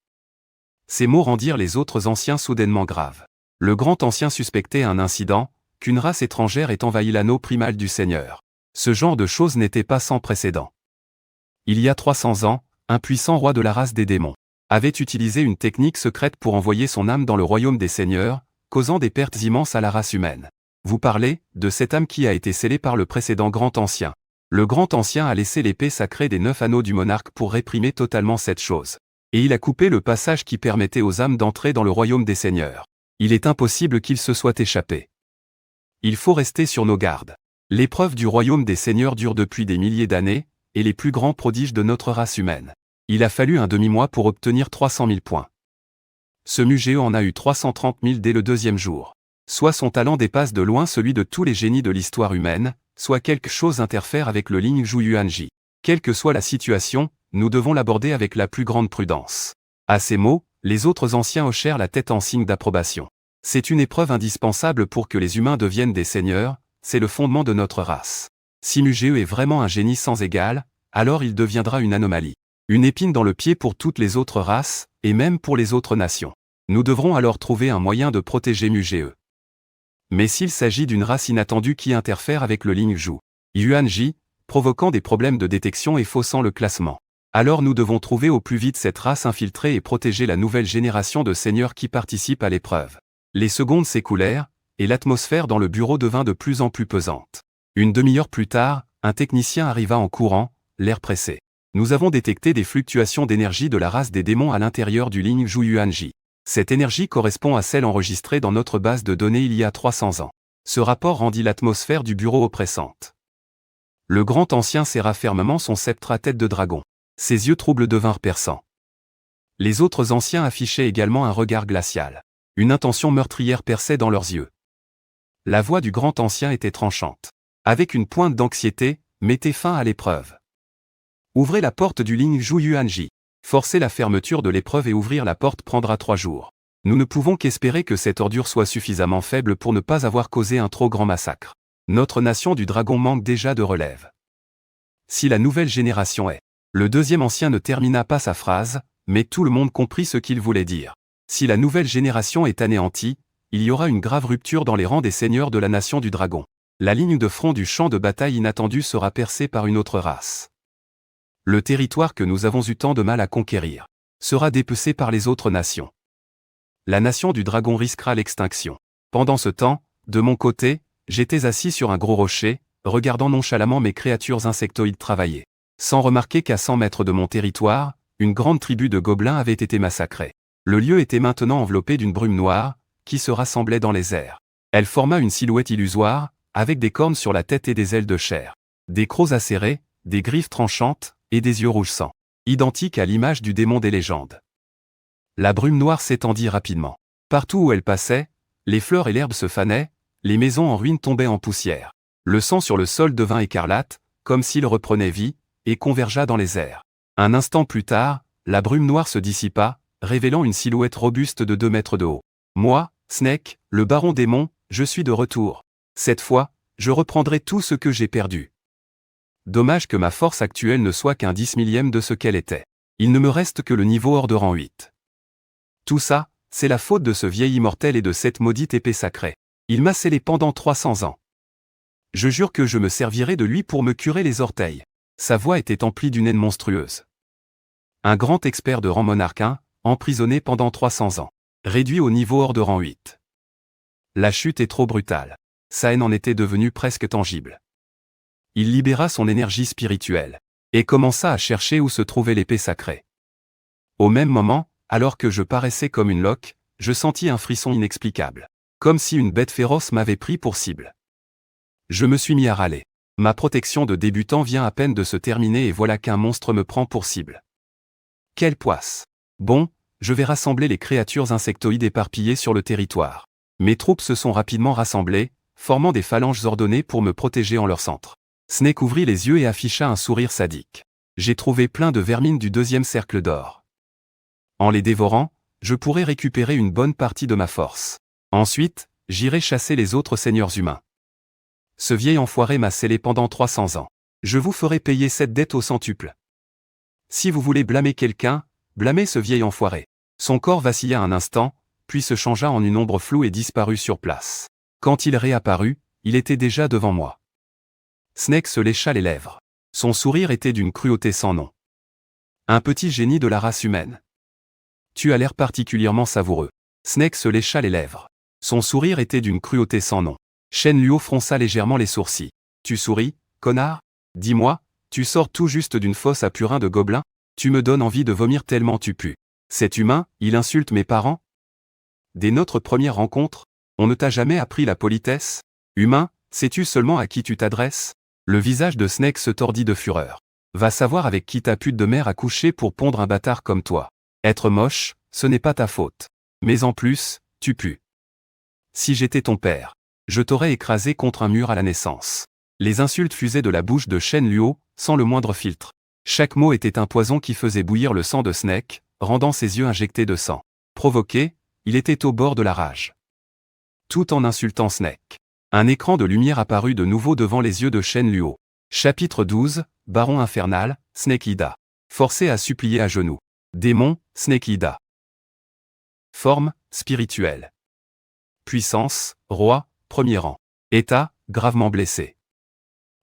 Ces mots rendirent les autres anciens soudainement graves. Le grand ancien suspectait un incident, qu'une race étrangère ait envahi l'anneau primal du Seigneur. Ce genre de choses n'était pas sans précédent. Il y a 300 ans, un puissant roi de la race des démons avait utilisé une technique secrète pour envoyer son âme dans le royaume des seigneurs, causant des pertes immenses à la race humaine. Vous parlez de cette âme qui a été scellée par le précédent grand ancien. Le grand ancien a laissé l'épée sacrée des 9 anneaux du monarque pour réprimer totalement cette chose. Et il a coupé le passage qui permettait aux âmes d'entrer dans le royaume des seigneurs. Il est impossible qu'il se soit échappé. Il faut rester sur nos gardes. L'épreuve du royaume des seigneurs dure depuis des milliers d'années, et les plus grands prodiges de notre race humaine. Il a fallu un demi-mois pour obtenir 300 000 points. Ce Mugéo en a eu 330 000 dès le 2e jour. Soit son talent dépasse de loin celui de tous les génies de l'histoire humaine, soit quelque chose interfère avec le Ling Zhu Yuanji. Quelle que soit la situation, nous devons l'aborder avec la plus grande prudence. À ces mots, les autres anciens hochèrent la tête en signe d'approbation. C'est une épreuve indispensable pour que les humains deviennent des seigneurs, c'est le fondement de notre race. Si Muge est vraiment un génie sans égal, alors il deviendra une anomalie. Une épine dans le pied pour toutes les autres races, et même pour les autres nations. Nous devrons alors trouver un moyen de protéger Muge. Mais s'il s'agit d'une race inattendue qui interfère avec le Lingzhu Yuanji, provoquant des problèmes de détection et faussant le classement, alors nous devons trouver au plus vite cette race infiltrée et protéger la nouvelle génération de seigneurs qui participent à l'épreuve. Les secondes s'écoulèrent, et l'atmosphère dans le bureau devint de plus en plus pesante. Une demi-heure plus tard, un technicien arriva en courant, l'air pressé. Nous avons détecté des fluctuations d'énergie de la race des démons à l'intérieur du Lingzhu Yuanji. Cette énergie correspond à celle enregistrée dans notre base de données il y a 300 ans. Ce rapport rendit l'atmosphère du bureau oppressante. Le grand ancien serra fermement son sceptre à tête de dragon. Ses yeux troubles devinrent perçants. Les autres anciens affichaient également un regard glacial. Une intention meurtrière perçait dans leurs yeux. La voix du grand ancien était tranchante. Avec une pointe d'anxiété, mettez fin à l'épreuve. Ouvrez la porte du Lingzhu Yuanji. Forcer la fermeture de l'épreuve et ouvrir la porte prendra 3 jours. Nous ne pouvons qu'espérer que cette ordure soit suffisamment faible pour ne pas avoir causé un trop grand massacre. Notre nation du dragon manque déjà de relève. Si la nouvelle génération est... Le deuxième ancien ne termina pas sa phrase, mais tout le monde comprit ce qu'il voulait dire. Si la nouvelle génération est anéantie, il y aura une grave rupture dans les rangs des seigneurs de la nation du dragon. La ligne de front du champ de bataille inattendu sera percée par une autre race. Le territoire que nous avons eu tant de mal à conquérir sera dépecé par les autres nations. La nation du dragon risquera l'extinction. Pendant ce temps, de mon côté, j'étais assis sur un gros rocher, regardant nonchalamment mes créatures insectoïdes travailler. Sans remarquer qu'à 100 mètres de mon territoire, une grande tribu de gobelins avait été massacrée. Le lieu était maintenant enveloppé d'une brume noire, qui se rassemblait dans les airs. Elle forma une silhouette illusoire, avec des cornes sur la tête et des ailes de chair. Des crocs acérés, des griffes tranchantes, et des yeux rouge sang. Identiques à l'image du démon des légendes. La brume noire s'étendit rapidement. Partout où elle passait, les fleurs et l'herbe se fanaient, les maisons en ruine tombaient en poussière. Le sang sur le sol devint écarlate, comme s'il reprenait vie, et convergea dans les airs. Un instant plus tard, la brume noire se dissipa, révélant une silhouette robuste de 2 mètres de haut. Moi, Snake, le baron démon, je suis de retour. Cette fois, je reprendrai tout ce que j'ai perdu. Dommage que ma force actuelle ne soit qu'un 10 millième de ce qu'elle était. Il ne me reste que le niveau hors de rang 8. Tout ça, c'est la faute de ce vieil immortel et de cette maudite épée sacrée. Il m'a scellé pendant 300 ans. Je jure que je me servirai de lui pour me curer les orteils. Sa voix était emplie d'une haine monstrueuse. Un grand expert de rang monarquin, emprisonné pendant 300 ans. Réduit au niveau hors de rang 8. La chute est trop brutale. Sa haine en était devenue presque tangible. Il libéra son énergie spirituelle, et commença à chercher où se trouvait l'épée sacrée. Au même moment, alors que je paraissais comme une loque, je sentis un frisson inexplicable. Comme si une bête féroce m'avait pris pour cible. Je me suis mis à râler. Ma protection de débutant vient à peine de se terminer et voilà qu'un monstre me prend pour cible. Quelle poisse! Bon, je vais rassembler les créatures insectoïdes éparpillées sur le territoire. Mes troupes se sont rapidement rassemblées, formant des phalanges ordonnées pour me protéger en leur centre. Snake ouvrit les yeux et afficha un sourire sadique. J'ai trouvé plein de vermines du 2e cercle d'or. En les dévorant, je pourrai récupérer une bonne partie de ma force. Ensuite, j'irai chasser les autres seigneurs humains. Ce vieil enfoiré m'a scellé pendant 300 ans. Je vous ferai payer cette dette au centuple. Si vous voulez blâmer quelqu'un, blâmez ce vieil enfoiré. Son corps vacilla un instant, puis se changea en une ombre floue et disparut sur place. Quand il réapparut, il était déjà devant moi. Snake se lécha les lèvres. Son sourire était d'une cruauté sans nom. Un petit génie de la race humaine. Tu as l'air particulièrement savoureux. Snake se lécha les lèvres. Son sourire était d'une cruauté sans nom. Shen Luo fronça légèrement les sourcils. Tu souris, connard? Dis-moi, tu sors tout juste d'une fosse à purin de gobelins? Tu me donnes envie de vomir tellement tu pues. Cet humain, il insulte mes parents? Dès notre première rencontre, on ne t'a jamais appris la politesse? Humain, sais-tu seulement à qui tu t'adresses? Le visage de Snake se tordit de fureur. Va savoir avec qui ta pute de mère a couché pour pondre un bâtard comme toi. Être moche, ce n'est pas ta faute. Mais en plus, tu pues. Si j'étais ton père, je t'aurais écrasé contre un mur à la naissance. Les insultes fusaient de la bouche de Shen Luo, sans le moindre filtre. Chaque mot était un poison qui faisait bouillir le sang de Snake, rendant ses yeux injectés de sang. Provoqué, il était au bord de la rage. Tout en insultant Snake. Un écran de lumière apparut de nouveau devant les yeux de Shen Luo. Chapitre 12, Baron infernal, Snake Ida. Forcé à supplier à genoux. Démon, Snake Ida. Forme, spirituelle. Puissance, roi, premier rang. État, gravement blessé.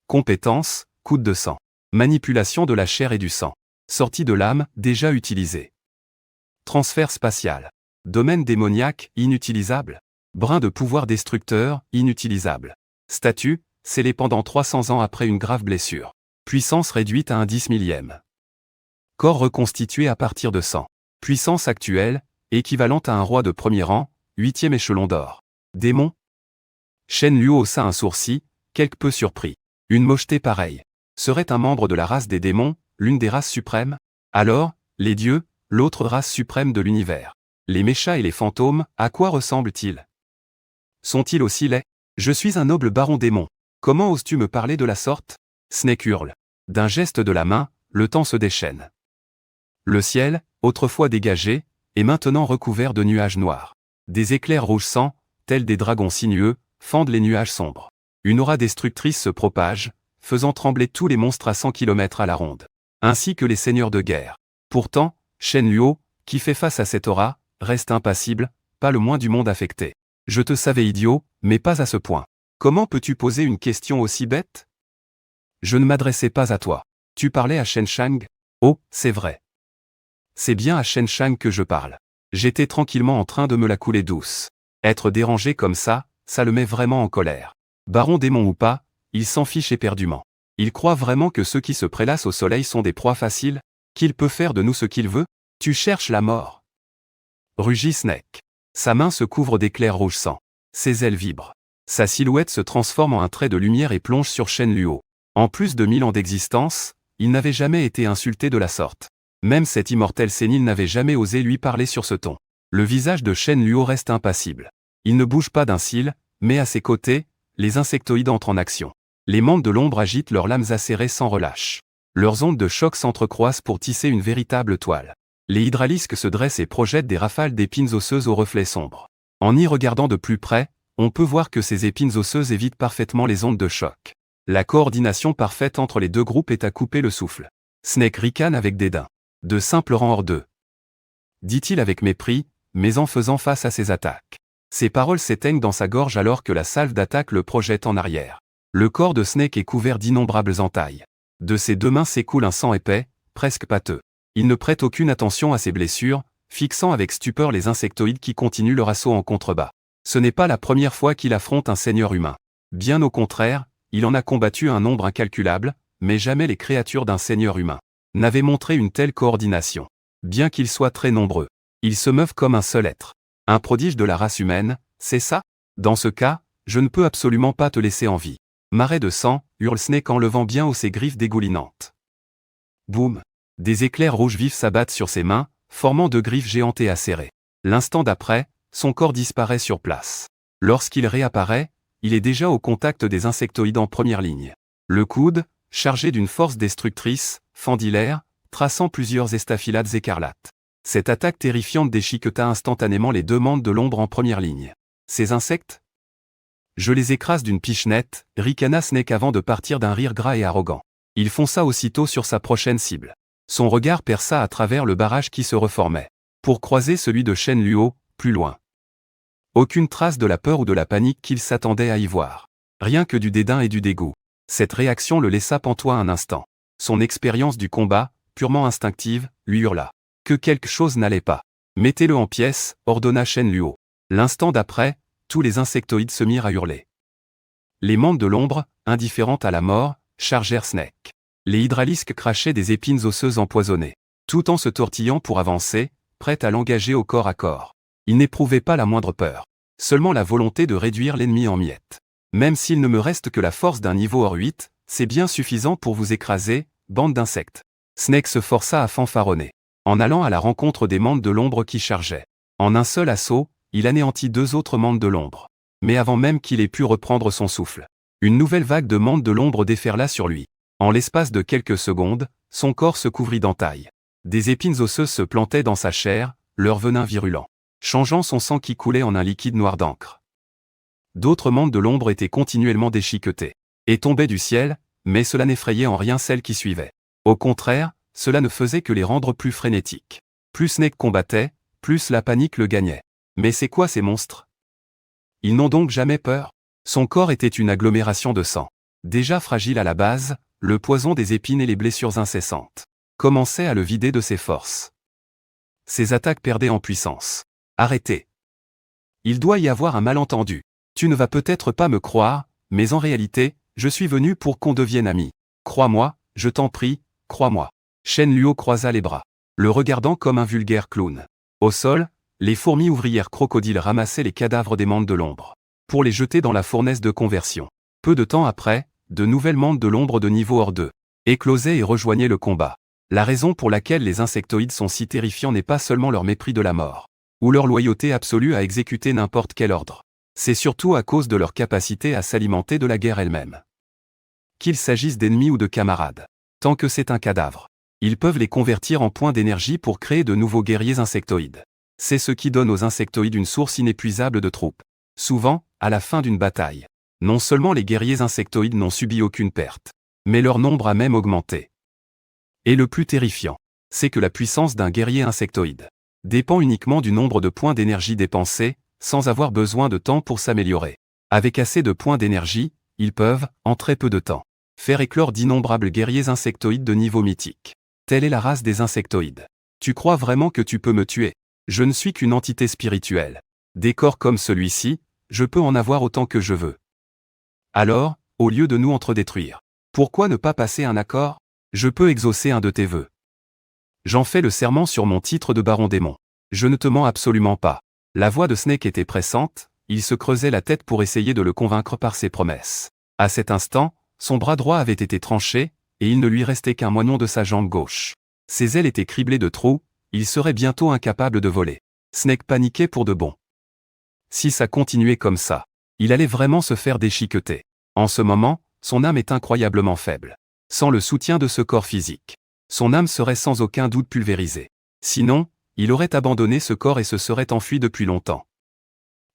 Compétence, goutte de sang. Manipulation de la chair et du sang. Sortie de l'âme, déjà utilisée. Transfert spatial. Domaine démoniaque, inutilisable. Brin de pouvoir destructeur, inutilisable. Statut, scellé pendant 300 ans après une grave blessure. Puissance réduite à un 10 millième. Corps reconstitué à partir de 100. Puissance actuelle, équivalente à un roi de premier rang, 8e échelon d'or. Démon. Shen Luo haussa un sourcil, quelque peu surpris. Une mocheté pareille. Serait un membre de la race des démons, l'une des races suprêmes? Alors, les dieux, l'autre race suprême de l'univers. Les méchas et les fantômes, à quoi ressemblent-ils? Sont-ils aussi laids? Je suis un noble baron démon. Comment oses-tu me parler de la sorte? Snake hurle. D'un geste de la main, le temps se déchaîne. Le ciel, autrefois dégagé, est maintenant recouvert de nuages noirs. Des éclairs rouge sang, tels des dragons sinueux, fendent les nuages sombres. Une aura destructrice se propage, faisant trembler tous les monstres à 100 km à la ronde. Ainsi que les seigneurs de guerre. Pourtant, Shen Luo, qui fait face à cette aura, reste impassible, pas le moins du monde affecté. Je te savais idiot, mais pas à ce point. Comment peux-tu poser une question aussi bête? Je ne m'adressais pas à toi. Tu parlais à Shen Shang? Oh, c'est vrai. C'est bien à Shen Shang que je parle. J'étais tranquillement en train de me la couler douce. Être dérangé comme ça le met vraiment en colère. Baron démon ou pas, il s'en fiche éperdument. Il croit vraiment que ceux qui se prélassent au soleil sont des proies faciles, qu'il peut faire de nous ce qu'il veut? Tu cherches la mort. Rugit Snake. Sa main se couvre d'éclairs rouge sang. Ses ailes vibrent. Sa silhouette se transforme en un trait de lumière et plonge sur Shen Luo. En plus de 1000 ans d'existence, il n'avait jamais été insulté de la sorte. Même cet immortel sénile n'avait jamais osé lui parler sur ce ton. Le visage de Shen Luo reste impassible. Il ne bouge pas d'un cil, mais à ses côtés, les insectoïdes entrent en action. Les membres de l'ombre agitent leurs lames acérées sans relâche. Leurs ondes de choc s'entrecroisent pour tisser une véritable toile. Les hydralisques se dressent et projettent des rafales d'épines osseuses aux reflets sombres. En y regardant de plus près, on peut voir que ces épines osseuses évitent parfaitement les ondes de choc. La coordination parfaite entre les deux groupes est à couper le souffle. Snake ricane avec dédain. De simples rangs hors d'eux. Dit-il avec mépris, mais en faisant face à ses attaques. Ses paroles s'éteignent dans sa gorge alors que la salve d'attaque le projette en arrière. Le corps de Snake est couvert d'innombrables entailles. De ses deux mains s'écoule un sang épais, presque pâteux. Il ne prête aucune attention à ses blessures, fixant avec stupeur les insectoïdes qui continuent leur assaut en contrebas. Ce n'est pas la première fois qu'il affronte un seigneur humain. Bien au contraire, il en a combattu un nombre incalculable, mais jamais les créatures d'un seigneur humain n'avaient montré une telle coordination. Bien qu'ils soient très nombreux, ils se meuvent comme un seul être. Un prodige de la race humaine, c'est ça? Dans ce cas, je ne peux absolument pas te laisser en vie. Marais de sang, hurle Snake en levant bien haut ses griffes dégoulinantes. Boum! Des éclairs rouges vifs s'abattent sur ses mains, formant deux griffes géantes et acérées. L'instant d'après, son corps disparaît sur place. Lorsqu'il réapparaît, il est déjà au contact des insectoïdes en première ligne. Le coude, chargé d'une force destructrice, fendit l'air, traçant plusieurs estafilades écarlates. Cette attaque terrifiante déchiqueta instantanément les deux membres de l'ombre en première ligne. Ces insectes? Je les écrase d'une pichenette, ricana Snake avant de partir d'un rire gras et arrogant. Il fonça aussitôt sur sa prochaine cible. Son regard perça à travers le barrage qui se reformait, pour croiser celui de Shen Luo, plus loin. Aucune trace de la peur ou de la panique qu'il s'attendait à y voir. Rien que du dédain et du dégoût. Cette réaction le laissa pantois un instant. Son expérience du combat, purement instinctive, lui hurla que quelque chose n'allait pas. Mettez-le en pièces, ordonna Shen Luo. L'instant d'après, tous les insectoïdes se mirent à hurler. Les membres de l'ombre, indifférentes à la mort, chargèrent Snake. Les hydralisques crachaient des épines osseuses empoisonnées, tout en se tortillant pour avancer, prêts à l'engager au corps à corps. Ils n'éprouvaient pas la moindre peur, seulement la volonté de réduire l'ennemi en miettes. Même s'il ne me reste que la force d'un niveau hors 8, c'est bien suffisant pour vous écraser, bande d'insectes. Snake se força à fanfaronner, en allant à la rencontre des membres de l'ombre qui chargeaient. En un seul assaut, il anéantit deux autres membres de l'ombre. Mais avant même qu'il ait pu reprendre son souffle, une nouvelle vague de membres de l'ombre déferla sur lui. En l'espace de quelques secondes, son corps se couvrit d'entailles. Des épines osseuses se plantaient dans sa chair, leur venin virulent, changeant son sang qui coulait en un liquide noir d'encre. D'autres mondes de l'ombre étaient continuellement déchiquetés et tombaient du ciel, mais cela n'effrayait en rien celles qui suivaient. Au contraire, cela ne faisait que les rendre plus frénétiques. Plus Snake combattait, plus la panique le gagnait. Mais c'est quoi ces monstres? Ils n'ont donc jamais peur? Son corps était une agglomération de sang. Déjà fragile à la base, le poison des épines et les blessures incessantes commençaient à le vider de ses forces. Ses attaques perdaient en puissance. Arrêtez. Il doit y avoir un malentendu. Tu ne vas peut-être pas me croire, mais en réalité, je suis venu pour qu'on devienne amis. Crois-moi, je t'en prie, crois-moi. Shen Luo croisa les bras, le regardant comme un vulgaire clown. Au sol, les fourmis ouvrières crocodiles ramassaient les cadavres des mondes de l'ombre pour les jeter dans la fournaise de conversion. Peu de temps après, de nouvelles mondes de l'ombre de niveau hors 2 éclosaient et rejoignaient le combat. La raison pour laquelle les insectoïdes sont si terrifiants n'est pas seulement leur mépris de la mort, ou leur loyauté absolue à exécuter n'importe quel ordre. C'est surtout à cause de leur capacité à s'alimenter de la guerre elle-même. Qu'il s'agisse d'ennemis ou de camarades. Tant que c'est un cadavre, ils peuvent les convertir en points d'énergie pour créer de nouveaux guerriers insectoïdes. C'est ce qui donne aux insectoïdes une source inépuisable de troupes. Souvent, à la fin d'une bataille, non seulement les guerriers insectoïdes n'ont subi aucune perte, mais leur nombre a même augmenté. Et le plus terrifiant, c'est que la puissance d'un guerrier insectoïde dépend uniquement du nombre de points d'énergie dépensés, sans avoir besoin de temps pour s'améliorer. Avec assez de points d'énergie, ils peuvent, en très peu de temps, faire éclore d'innombrables guerriers insectoïdes de niveau mythique. Telle est la race des insectoïdes. Tu crois vraiment que tu peux me tuer? Je ne suis qu'une entité spirituelle. Des corps comme celui-ci, je peux en avoir autant que je veux. Alors, au lieu de nous entredétruire, pourquoi ne pas passer un accord? Je peux exaucer un de tes vœux. J'en fais le serment sur mon titre de baron démon. Je ne te mens absolument pas. La voix de Snake était pressante, il se creusait la tête pour essayer de le convaincre par ses promesses. À cet instant, son bras droit avait été tranché, et il ne lui restait qu'un moignon de sa jambe gauche. Ses ailes étaient criblées de trous, il serait bientôt incapable de voler. Snake paniquait pour de bon. Si ça continuait comme ça, il allait vraiment se faire déchiqueter. En ce moment, son âme est incroyablement faible. Sans le soutien de ce corps physique, son âme serait sans aucun doute pulvérisée. Sinon, il aurait abandonné ce corps et se serait enfui depuis longtemps.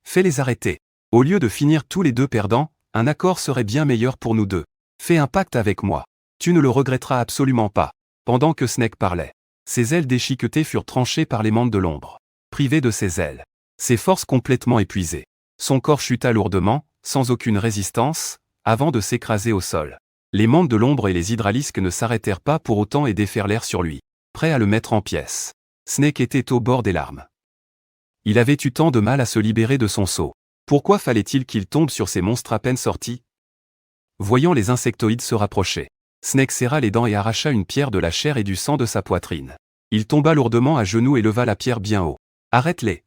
Fais-les arrêter. Au lieu de finir tous les deux perdants, un accord serait bien meilleur pour nous deux. Fais un pacte avec moi. Tu ne le regretteras absolument pas. Pendant que Snake parlait, ses ailes déchiquetées furent tranchées par les mondes de l'ombre. Privé de ses ailes, ses forces complètement épuisées, son corps chuta lourdement, sans aucune résistance, avant de s'écraser au sol. Les mondes de l'ombre et les hydralisques ne s'arrêtèrent pas pour autant et déferlèrent sur lui, prêts à le mettre en pièces. Snake était au bord des larmes. Il avait eu tant de mal à se libérer de son sceau. Pourquoi fallait-il qu'il tombe sur ces monstres à peine sortis? Voyant les insectoïdes se rapprocher, Snake serra les dents et arracha une pierre de la chair et du sang de sa poitrine. Il tomba lourdement à genoux et leva la pierre bien haut. Arrête-les.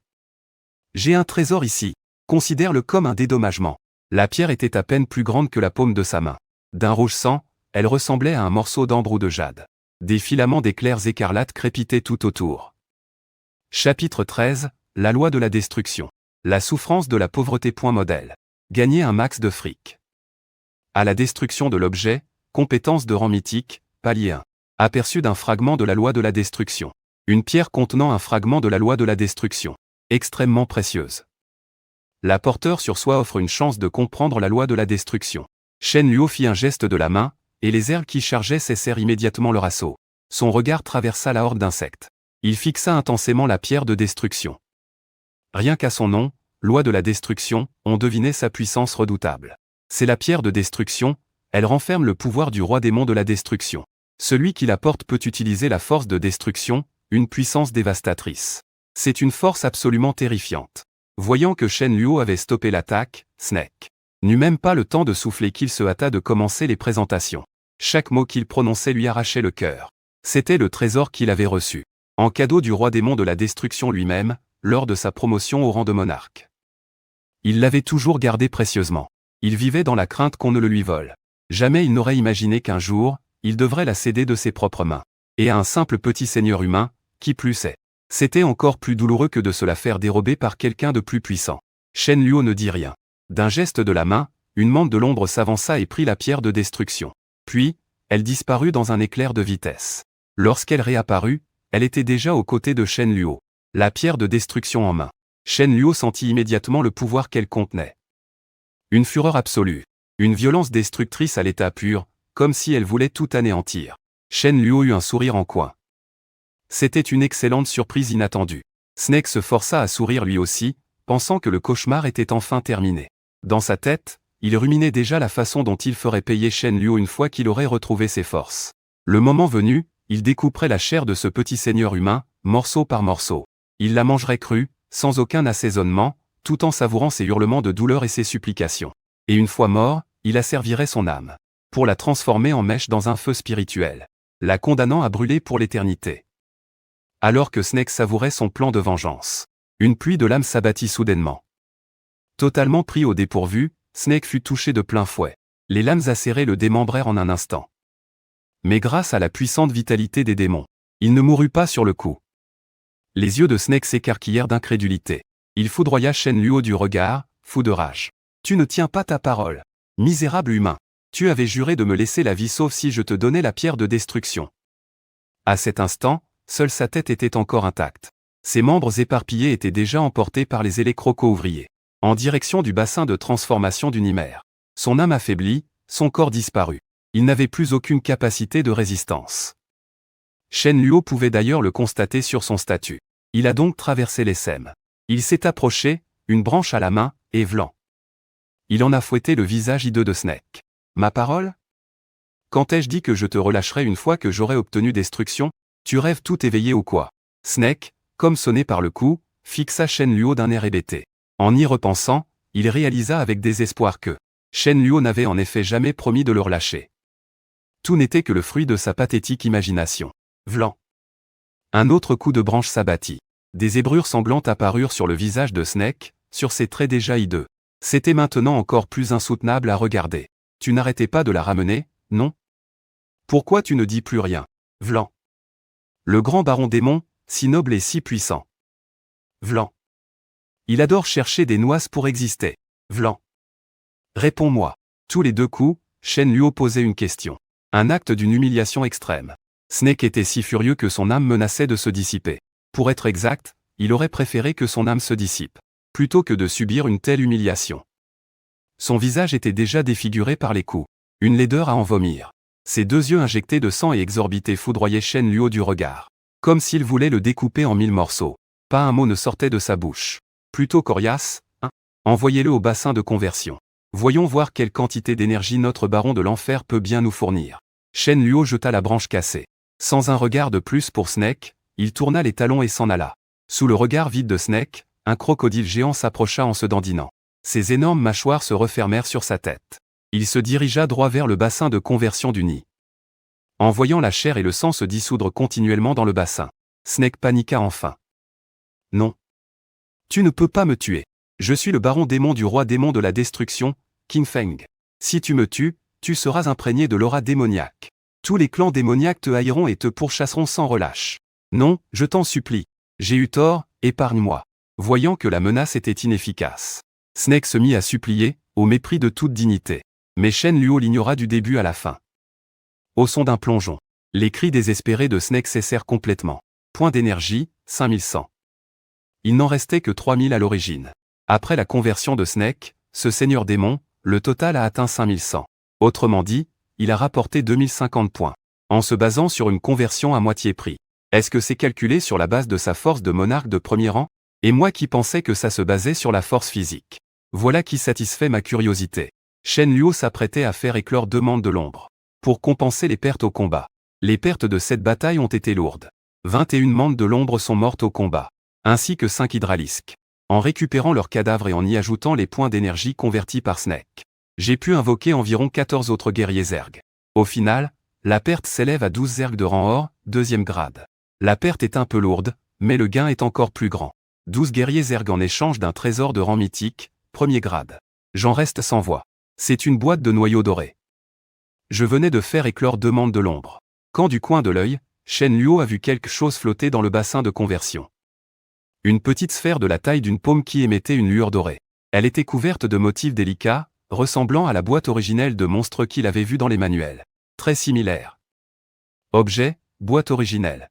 J'ai un trésor ici. Considère-le comme un dédommagement. La pierre était à peine plus grande que la paume de sa main. D'un rouge sang, elle ressemblait à un morceau d'ambre ou de jade. Des filaments d'éclairs écarlates crépitaient tout autour. Chapitre 13, la loi de la destruction. La souffrance de la pauvreté. Modèle. Gagner un max de fric. À la destruction de l'objet, compétence de rang mythique, palier 1. Aperçu d'un fragment de la loi de la destruction. Une pierre contenant un fragment de la loi de la destruction. Extrêmement précieuse. La porteur sur soi offre une chance de comprendre la loi de la destruction. Shen Luo fit un geste de la main, et les herbes qui chargeaient cessèrent immédiatement leur assaut. Son regard traversa la horde d'insectes. Il fixa intensément la pierre de destruction. Rien qu'à son nom, loi de la destruction, on devinait sa puissance redoutable. C'est la pierre de destruction, elle renferme le pouvoir du roi démon de la destruction. Celui qui la porte peut utiliser la force de destruction, une puissance dévastatrice. C'est une force absolument terrifiante. Voyant que Shen Luo avait stoppé l'attaque, Snake n'eut même pas le temps de souffler qu'il se hâta de commencer les présentations. Chaque mot qu'il prononçait lui arrachait le cœur. C'était le trésor qu'il avait reçu, en cadeau du roi démon de la destruction lui-même, lors de sa promotion au rang de monarque. Il l'avait toujours gardé précieusement. Il vivait dans la crainte qu'on ne le lui vole. Jamais il n'aurait imaginé qu'un jour, il devrait la céder de ses propres mains. Et à un simple petit seigneur humain, qui plus est. C'était encore plus douloureux que de se la faire dérober par quelqu'un de plus puissant. Shen Luo ne dit rien. D'un geste de la main, une mante de l'ombre s'avança et prit la pierre de destruction. Puis, elle disparut dans un éclair de vitesse. Lorsqu'elle réapparut, elle était déjà aux côtés de Shen Luo, la pierre de destruction en main. Shen Luo sentit immédiatement le pouvoir qu'elle contenait. Une fureur absolue. Une violence destructrice à l'état pur, comme si elle voulait tout anéantir. Shen Luo eut un sourire en coin. C'était une excellente surprise inattendue. Snake se força à sourire lui aussi, pensant que le cauchemar était enfin terminé. Dans sa tête, il ruminait déjà la façon dont il ferait payer Shen Luo une fois qu'il aurait retrouvé ses forces. Le moment venu, il découperait la chair de ce petit seigneur humain, morceau par morceau. Il la mangerait crue, sans aucun assaisonnement, tout en savourant ses hurlements de douleur et ses supplications. Et une fois mort, il asservirait son âme, pour la transformer en mèche dans un feu spirituel, la condamnant à brûler pour l'éternité. Alors que Snake savourait son plan de vengeance, une pluie de lames s'abattit soudainement. Totalement pris au dépourvu, Snake fut touché de plein fouet. Les lames acérées le démembrèrent en un instant. Mais grâce à la puissante vitalité des démons, il ne mourut pas sur le coup. Les yeux de Snake s'écarquillèrent d'incrédulité. Il foudroya Shen Luo du regard, fou de rage. « Tu ne tiens pas ta parole. Misérable humain. Tu avais juré de me laisser la vie sauf si je te donnais la pierre de destruction. » À cet instant, seule sa tête était encore intacte. Ses membres éparpillés étaient déjà emportés par les ailés croco-ouvriers, en direction du bassin de transformation d'Unimer. Son âme affaiblie, son corps disparu. Il n'avait plus aucune capacité de résistance. Shen Luo pouvait d'ailleurs le constater sur son statut. Il a donc traversé les sèmes. Il s'est approché, une branche à la main, et vlan. Il en a fouetté le visage hideux de Snake. « Ma parole ? Quand t'ai-je dit que je te relâcherais une fois que j'aurais obtenu destruction ? Tu rêves tout éveillé ou quoi ?» Snake, comme sonné par le coup, fixa Shen Luo d'un air hébété. En y repensant, il réalisa avec désespoir que Shen Luo n'avait en effet jamais promis de le relâcher. Tout n'était que le fruit de sa pathétique imagination. Vlan. Un autre coup de branche s'abattit. Des ébrures sanglantes apparurent sur le visage de Snake, sur ses traits déjà hideux. C'était maintenant encore plus insoutenable à regarder. Tu n'arrêtais pas de la ramener, non ? Pourquoi tu ne dis plus rien ? Vlan. Le grand baron démon, si noble et si puissant. Vlan. Il adore chercher des noises pour exister. Vlan. Réponds-moi. Tous les 2 coups, Shen Luo posait une question. Un acte d'une humiliation extrême. Snake était si furieux que son âme menaçait de se dissiper. Pour être exact, il aurait préféré que son âme se dissipe, plutôt que de subir une telle humiliation. Son visage était déjà défiguré par les coups. Une laideur à en vomir. Ses 2 yeux injectés de sang et exorbités foudroyaient Shen Luo du regard. Comme s'il voulait le découper en 1000 morceaux. Pas un mot ne sortait de sa bouche. Plutôt coriace, hein ? Envoyez-le au bassin de conversion. Voyons voir quelle quantité d'énergie notre baron de l'enfer peut bien nous fournir. Shen Luo jeta la branche cassée. Sans un regard de plus pour Snake, il tourna les talons et s'en alla. Sous le regard vide de Snake, un crocodile géant s'approcha en se dandinant. Ses énormes mâchoires se refermèrent sur sa tête. Il se dirigea droit vers le bassin de conversion du nid. En voyant la chair et le sang se dissoudre continuellement dans le bassin, Snake paniqua enfin. « Non. Tu ne peux pas me tuer. Je suis le baron démon du roi démon de la destruction, King Feng. Si tu me tues, tu seras imprégné de l'aura démoniaque. Tous les clans démoniaques te haïront et te pourchasseront sans relâche. Non, je t'en supplie. J'ai eu tort, épargne-moi. » Voyant que la menace était inefficace, Snake se mit à supplier, au mépris de toute dignité. Mais Shen Luo l'ignora du début à la fin. Au son d'un plongeon, les cris désespérés de Snake cessèrent complètement. Point d'énergie, 5100. Il n'en restait que 3000 à l'origine. Après la conversion de Snake, ce seigneur démon, le total a atteint 5100. Autrement dit, il a rapporté 2050 points. En se basant sur une conversion à moitié prix. Est-ce que c'est calculé sur la base de sa force de monarque de premier rang ? Et moi qui pensais que ça se basait sur la force physique. Voilà qui satisfait ma curiosité. Shen Luo s'apprêtait à faire éclore 2 mantes de l'ombre. Pour compenser les pertes au combat. Les pertes de cette bataille ont été lourdes. 21 mantes de l'ombre sont mortes au combat. Ainsi que 5 hydralisques. En récupérant leurs cadavres et en y ajoutant les points d'énergie convertis par Snake, j'ai pu invoquer environ 14 autres guerriers zergs. Au final, la perte s'élève à 12 zergs de rang or, 2e grade. La perte est un peu lourde, mais le gain est encore plus grand. 12 guerriers zergs en échange d'un trésor de rang mythique, 1er grade. J'en reste sans voix. C'est une boîte de noyaux dorés. Je venais de faire éclore 2 mantes de l'ombre. Quand du coin de l'œil, Shen Luo a vu quelque chose flotter dans le bassin de conversion. Une petite sphère de la taille d'une paume qui émettait une lueur dorée. Elle était couverte de motifs délicats, ressemblant à la boîte originelle de monstres qu'il avait vue dans les manuels. Très similaire. Objet, boîte originelle.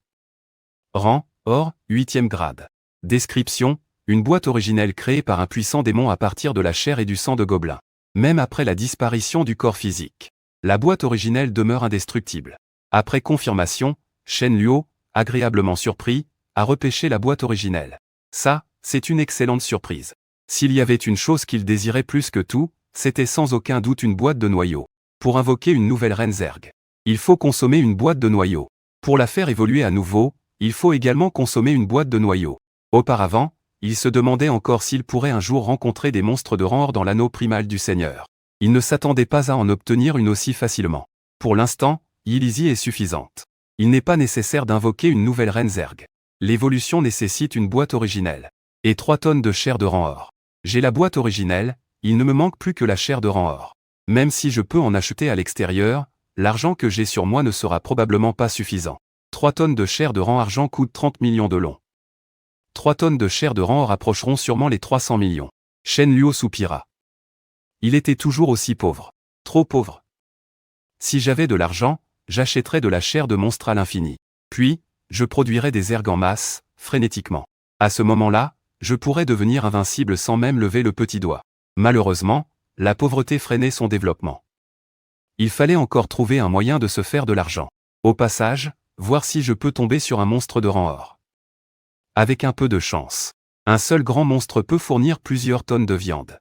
Rang, or, 8e grade. Description, une boîte originelle créée par un puissant démon à partir de la chair et du sang de gobelins. Même après la disparition du corps physique, la boîte originelle demeure indestructible. Après confirmation, Shen Luo, agréablement surpris, a repêché la boîte originelle. Ça, c'est une excellente surprise. S'il y avait une chose qu'il désirait plus que tout, c'était sans aucun doute une boîte de noyaux. Pour invoquer une nouvelle reine Zerg, il faut consommer une boîte de noyaux. Pour la faire évoluer à nouveau, il faut également consommer une boîte de noyaux. Auparavant, il se demandait encore s'il pourrait un jour rencontrer des monstres de rang or dans l'anneau primal du Seigneur. Il ne s'attendait pas à en obtenir une aussi facilement. Pour l'instant, Yilizi est suffisante. Il n'est pas nécessaire d'invoquer une nouvelle reine Zerg. L'évolution nécessite une boîte originelle. Et 3 tonnes de chair de rang or. J'ai la boîte originelle, il ne me manque plus que la chair de rang or. Même si je peux en acheter à l'extérieur, l'argent que j'ai sur moi ne sera probablement pas suffisant. 3 tonnes de chair de rang argent coûtent 30 millions de long. 3 tonnes de chair de rang or approcheront sûrement les 300 millions. Shen Luo soupira. Il était toujours aussi pauvre. Trop pauvre. Si j'avais de l'argent, j'achèterais de la chair de monstre à l'infini. Puis, je produirais des ergs en masse, frénétiquement. À ce moment-là, je pourrais devenir invincible sans même lever le petit doigt. Malheureusement, la pauvreté freinait son développement. Il fallait encore trouver un moyen de se faire de l'argent. Au passage, voir si je peux tomber sur un monstre de rang or. Avec un peu de chance, un seul grand monstre peut fournir plusieurs tonnes de viande.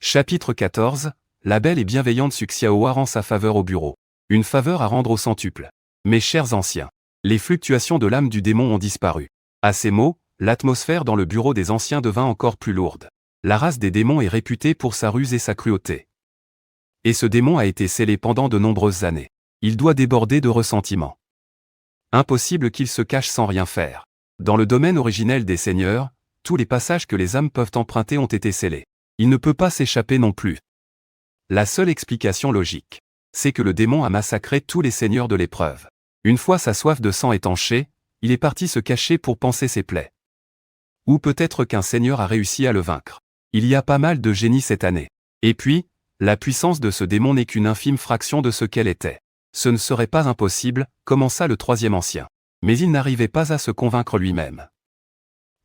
Chapitre 14, la belle et bienveillante Suxiaoa rend sa faveur au bureau. Une faveur à rendre au centuple. Mes chers anciens, les fluctuations de l'âme du démon ont disparu. À ces mots, l'atmosphère dans le bureau des anciens devint encore plus lourde. La race des démons est réputée pour sa ruse et sa cruauté. Et ce démon a été scellé pendant de nombreuses années. Il doit déborder de ressentiment. Impossible qu'il se cache sans rien faire. Dans le domaine originel des seigneurs, tous les passages que les âmes peuvent emprunter ont été scellés. Il ne peut pas s'échapper non plus. La seule explication logique, c'est que le démon a massacré tous les seigneurs de l'épreuve. Une fois sa soif de sang étanchée, il est parti se cacher pour panser ses plaies. Ou peut-être qu'un seigneur a réussi à le vaincre. Il y a pas mal de génies cette année. Et puis, la puissance de ce démon n'est qu'une infime fraction de ce qu'elle était. Ce ne serait pas impossible, commença le 3e ancien. Mais il n'arrivait pas à se convaincre lui-même.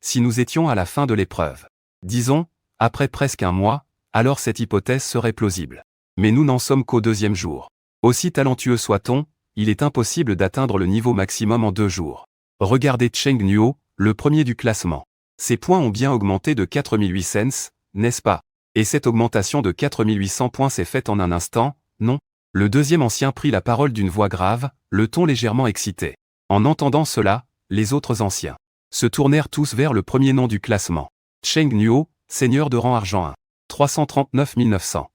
Si nous étions à la fin de l'épreuve, disons, après presque un mois, alors cette hypothèse serait plausible. Mais nous n'en sommes qu'au 2e jour. Aussi talentueux soit-on, il est impossible d'atteindre le niveau maximum en 2 jours. Regardez Cheng Nuo, le premier du classement. Ses points ont bien augmenté de 4800, n'est-ce pas? Et cette augmentation de 4800 points s'est faite en un instant, non? Le 2e ancien prit la parole d'une voix grave, le ton légèrement excité. En entendant cela, les autres anciens se tournèrent tous vers le premier nom du classement. Cheng Nuo, seigneur de rang argent 1. 339 900.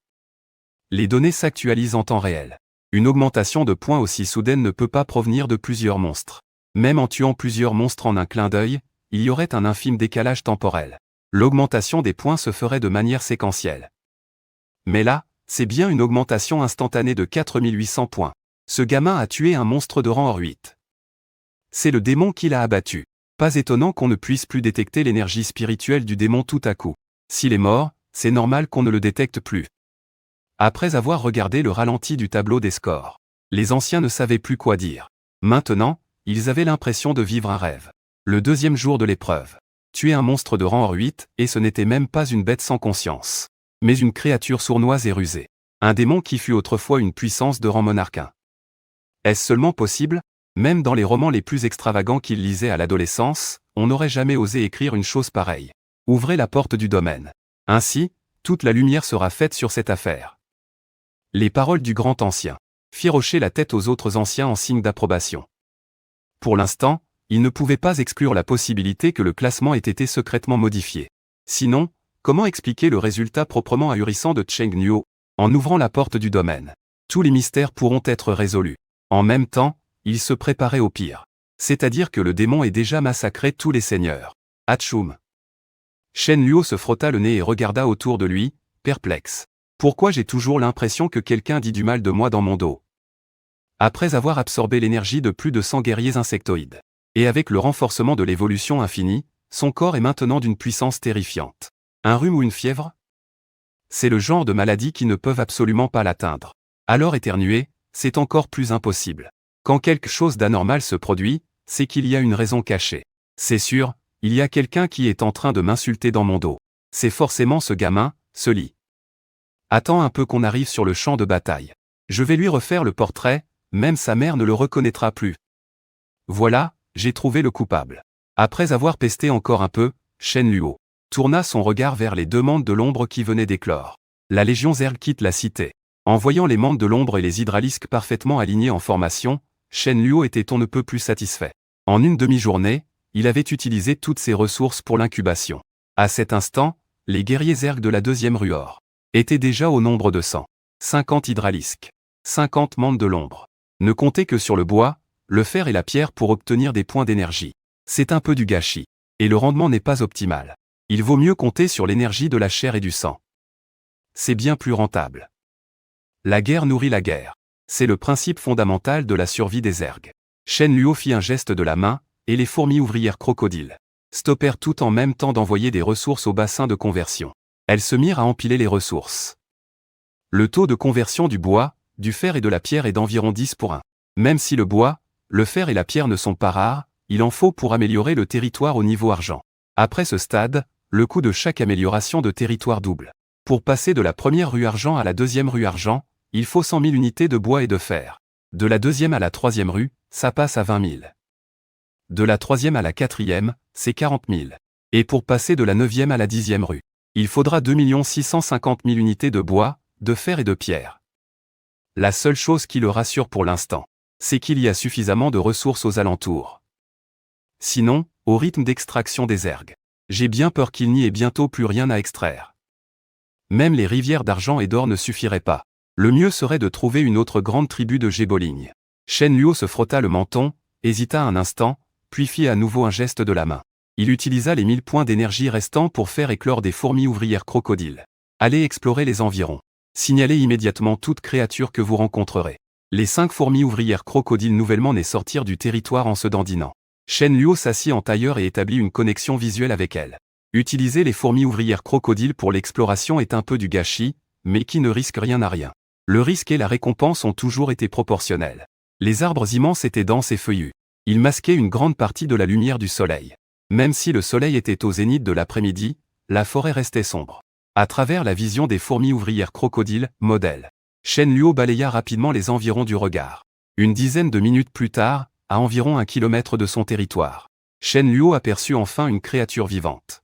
Les données s'actualisent en temps réel. Une augmentation de points aussi soudaine ne peut pas provenir de plusieurs monstres. Même en tuant plusieurs monstres en un clin d'œil, il y aurait un infime décalage temporel. L'augmentation des points se ferait de manière séquentielle. Mais là, c'est bien une augmentation instantanée de 4800 points. Ce gamin a tué un monstre de rang or 8. C'est le démon qui l'a abattu. Pas étonnant qu'on ne puisse plus détecter l'énergie spirituelle du démon tout à coup. S'il est mort, c'est normal qu'on ne le détecte plus. Après avoir regardé le ralenti du tableau des scores, les anciens ne savaient plus quoi dire. Maintenant, ils avaient l'impression de vivre un rêve. Le 2e jour de l'épreuve. Tuer un monstre de rang or 8, et ce n'était même pas une bête sans conscience, mais une créature sournoise et rusée. Un démon qui fut autrefois une puissance de rang monarquin. Est-ce seulement possible? Même dans les romans les plus extravagants qu'il lisait à l'adolescence, on n'aurait jamais osé écrire une chose pareille. Ouvrez la porte du domaine. Ainsi, toute la lumière sera faite sur cette affaire. Les paroles du grand ancien firent hocher la tête aux autres anciens en signe d'approbation. Pour l'instant, ils ne pouvaient pas exclure la possibilité que le classement ait été secrètement modifié. Sinon, comment expliquer le résultat proprement ahurissant de Cheng Nuo? En ouvrant la porte du domaine, tous les mystères pourront être résolus. En même temps, il se préparait au pire. C'est-à-dire que le démon ait déjà massacré tous les seigneurs. Atchoum. Shen Luo se frotta le nez et regarda autour de lui, perplexe. Pourquoi j'ai toujours l'impression que quelqu'un dit du mal de moi dans mon dos? Après avoir absorbé l'énergie de plus de 100 guerriers insectoïdes, et avec le renforcement de l'évolution infinie, son corps est maintenant d'une puissance terrifiante. Un rhume ou une fièvre? C'est le genre de maladie qui ne peuvent absolument pas l'atteindre. Alors éternuer, c'est encore plus impossible. Quand quelque chose d'anormal se produit, c'est qu'il y a une raison cachée. C'est sûr, il y a quelqu'un qui est en train de m'insulter dans mon dos. C'est forcément ce gamin, ce lit. Attends un peu qu'on arrive sur le champ de bataille. Je vais lui refaire le portrait, même sa mère ne le reconnaîtra plus. Voilà, j'ai trouvé le coupable. Après avoir pesté encore un peu, Shen Luo tourna son regard vers les 2 mantes de l'ombre qui venaient d'éclore. La légion Zerg quitte la cité. En voyant les mantes de l'ombre et les hydralisques parfaitement alignés en formation, Shen Luo était on ne peut plus satisfait. En une demi-journée, il avait utilisé toutes ses ressources pour l'incubation. À cet instant, les guerriers Zerg de la 2e Ruor étaient déjà au nombre de 150 hydralisques, 50 mantes de l'ombre. Ne comptez que sur le bois, le fer et la pierre pour obtenir des points d'énergie. C'est un peu du gâchis. Et le rendement n'est pas optimal. Il vaut mieux compter sur l'énergie de la chair et du sang. C'est bien plus rentable. La guerre nourrit la guerre. C'est le principe fondamental de la survie des Zergs. Shen Luo fit un geste de la main, et les fourmis ouvrières crocodiles stoppèrent tout en même temps d'envoyer des ressources au bassin de conversion. Elles se mirent à empiler les ressources. Le taux de conversion du bois, du fer et de la pierre est d'environ 10 pour 1. Même si le bois, le fer et la pierre ne sont pas rares, il en faut pour améliorer le territoire au niveau argent. Après ce stade, le coût de chaque amélioration de territoire double. Pour passer de la 1re rue argent à la 2e rue argent, il faut 100 000 unités de bois et de fer. De la 2e à la 3e rue, ça passe à 20 000. De la 3e à la 4e, c'est 40 000. Et pour passer de la 9e à la 10e rue, il faudra 2 650 000 unités de bois, de fer et de pierre. La seule chose qui le rassure pour l'instant, c'est qu'il y a suffisamment de ressources aux alentours. Sinon, au rythme d'extraction des Zergs, j'ai bien peur qu'il n'y ait bientôt plus rien à extraire. Même les rivières d'argent et d'or ne suffiraient pas. Le mieux serait de trouver une autre grande tribu de Géboling. Shen Luo se frotta le menton, hésita un instant, puis fit à nouveau un geste de la main. Il utilisa les 1000 points d'énergie restants pour faire éclore des fourmis ouvrières crocodiles. Allez explorer les environs. Signalez immédiatement toute créature que vous rencontrerez. Les 5 fourmis ouvrières crocodiles nouvellement nées sortirent du territoire en se dandinant. Shen Luo s'assit en tailleur et établit une connexion visuelle avec elles. Utiliser les fourmis ouvrières crocodiles pour l'exploration est un peu du gâchis, mais qui ne risque rien à rien. Le risque et la récompense ont toujours été proportionnels. Les arbres immenses étaient denses et feuillus. Ils masquaient une grande partie de la lumière du soleil. Même si le soleil était au zénith de l'après-midi, la forêt restait sombre. À travers la vision des fourmis ouvrières crocodiles, modèle, Shen Luo balaya rapidement les environs du regard. Une dizaine de minutes plus tard, à environ 1 kilomètre de son territoire, Shen Luo aperçut enfin une créature vivante.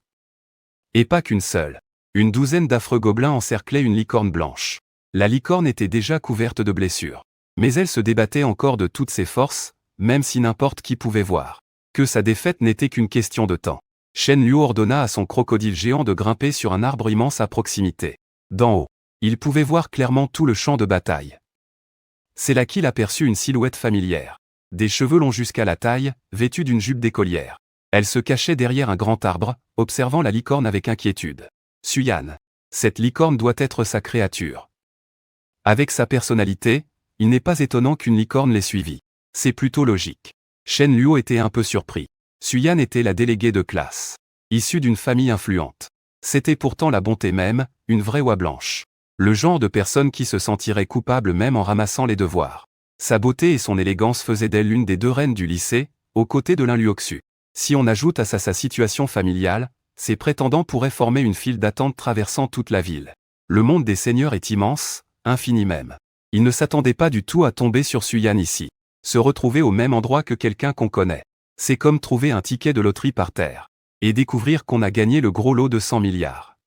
Et pas qu'une seule. Une douzaine d'affreux gobelins encerclaient une licorne blanche. La licorne était déjà couverte de blessures. Mais elle se débattait encore de toutes ses forces, même si n'importe qui pouvait voir que sa défaite n'était qu'une question de temps. Shen Luo ordonna à son crocodile géant de grimper sur un arbre immense à proximité. D'en haut, il pouvait voir clairement tout le champ de bataille. C'est là qu'il aperçut une silhouette familière. Des cheveux longs jusqu'à la taille, vêtue d'une jupe d'écolière. Elle se cachait derrière un grand arbre, observant la licorne avec inquiétude. Suyan. Cette licorne doit être sa créature. Avec sa personnalité, il n'est pas étonnant qu'une licorne l'ait suivie. C'est plutôt logique. Shen Luo était un peu surpris. Suyan était la déléguée de classe. Issue d'une famille influente. C'était pourtant la bonté même, une vraie oie blanche. Le genre de personne qui se sentirait coupable même en ramassant les devoirs. Sa beauté et son élégance faisaient d'elle l'une des 2 reines du lycée, aux côtés de Lin Luoxu. Si on ajoute à ça sa situation familiale, ses prétendants pourraient former une file d'attente traversant toute la ville. Le monde des seigneurs est immense, infini même. Il ne s'attendait pas du tout à tomber sur Suyan ici. Se retrouver au même endroit que quelqu'un qu'on connaît. C'est comme trouver un ticket de loterie par terre. Et découvrir qu'on a gagné le gros lot de 100 milliards.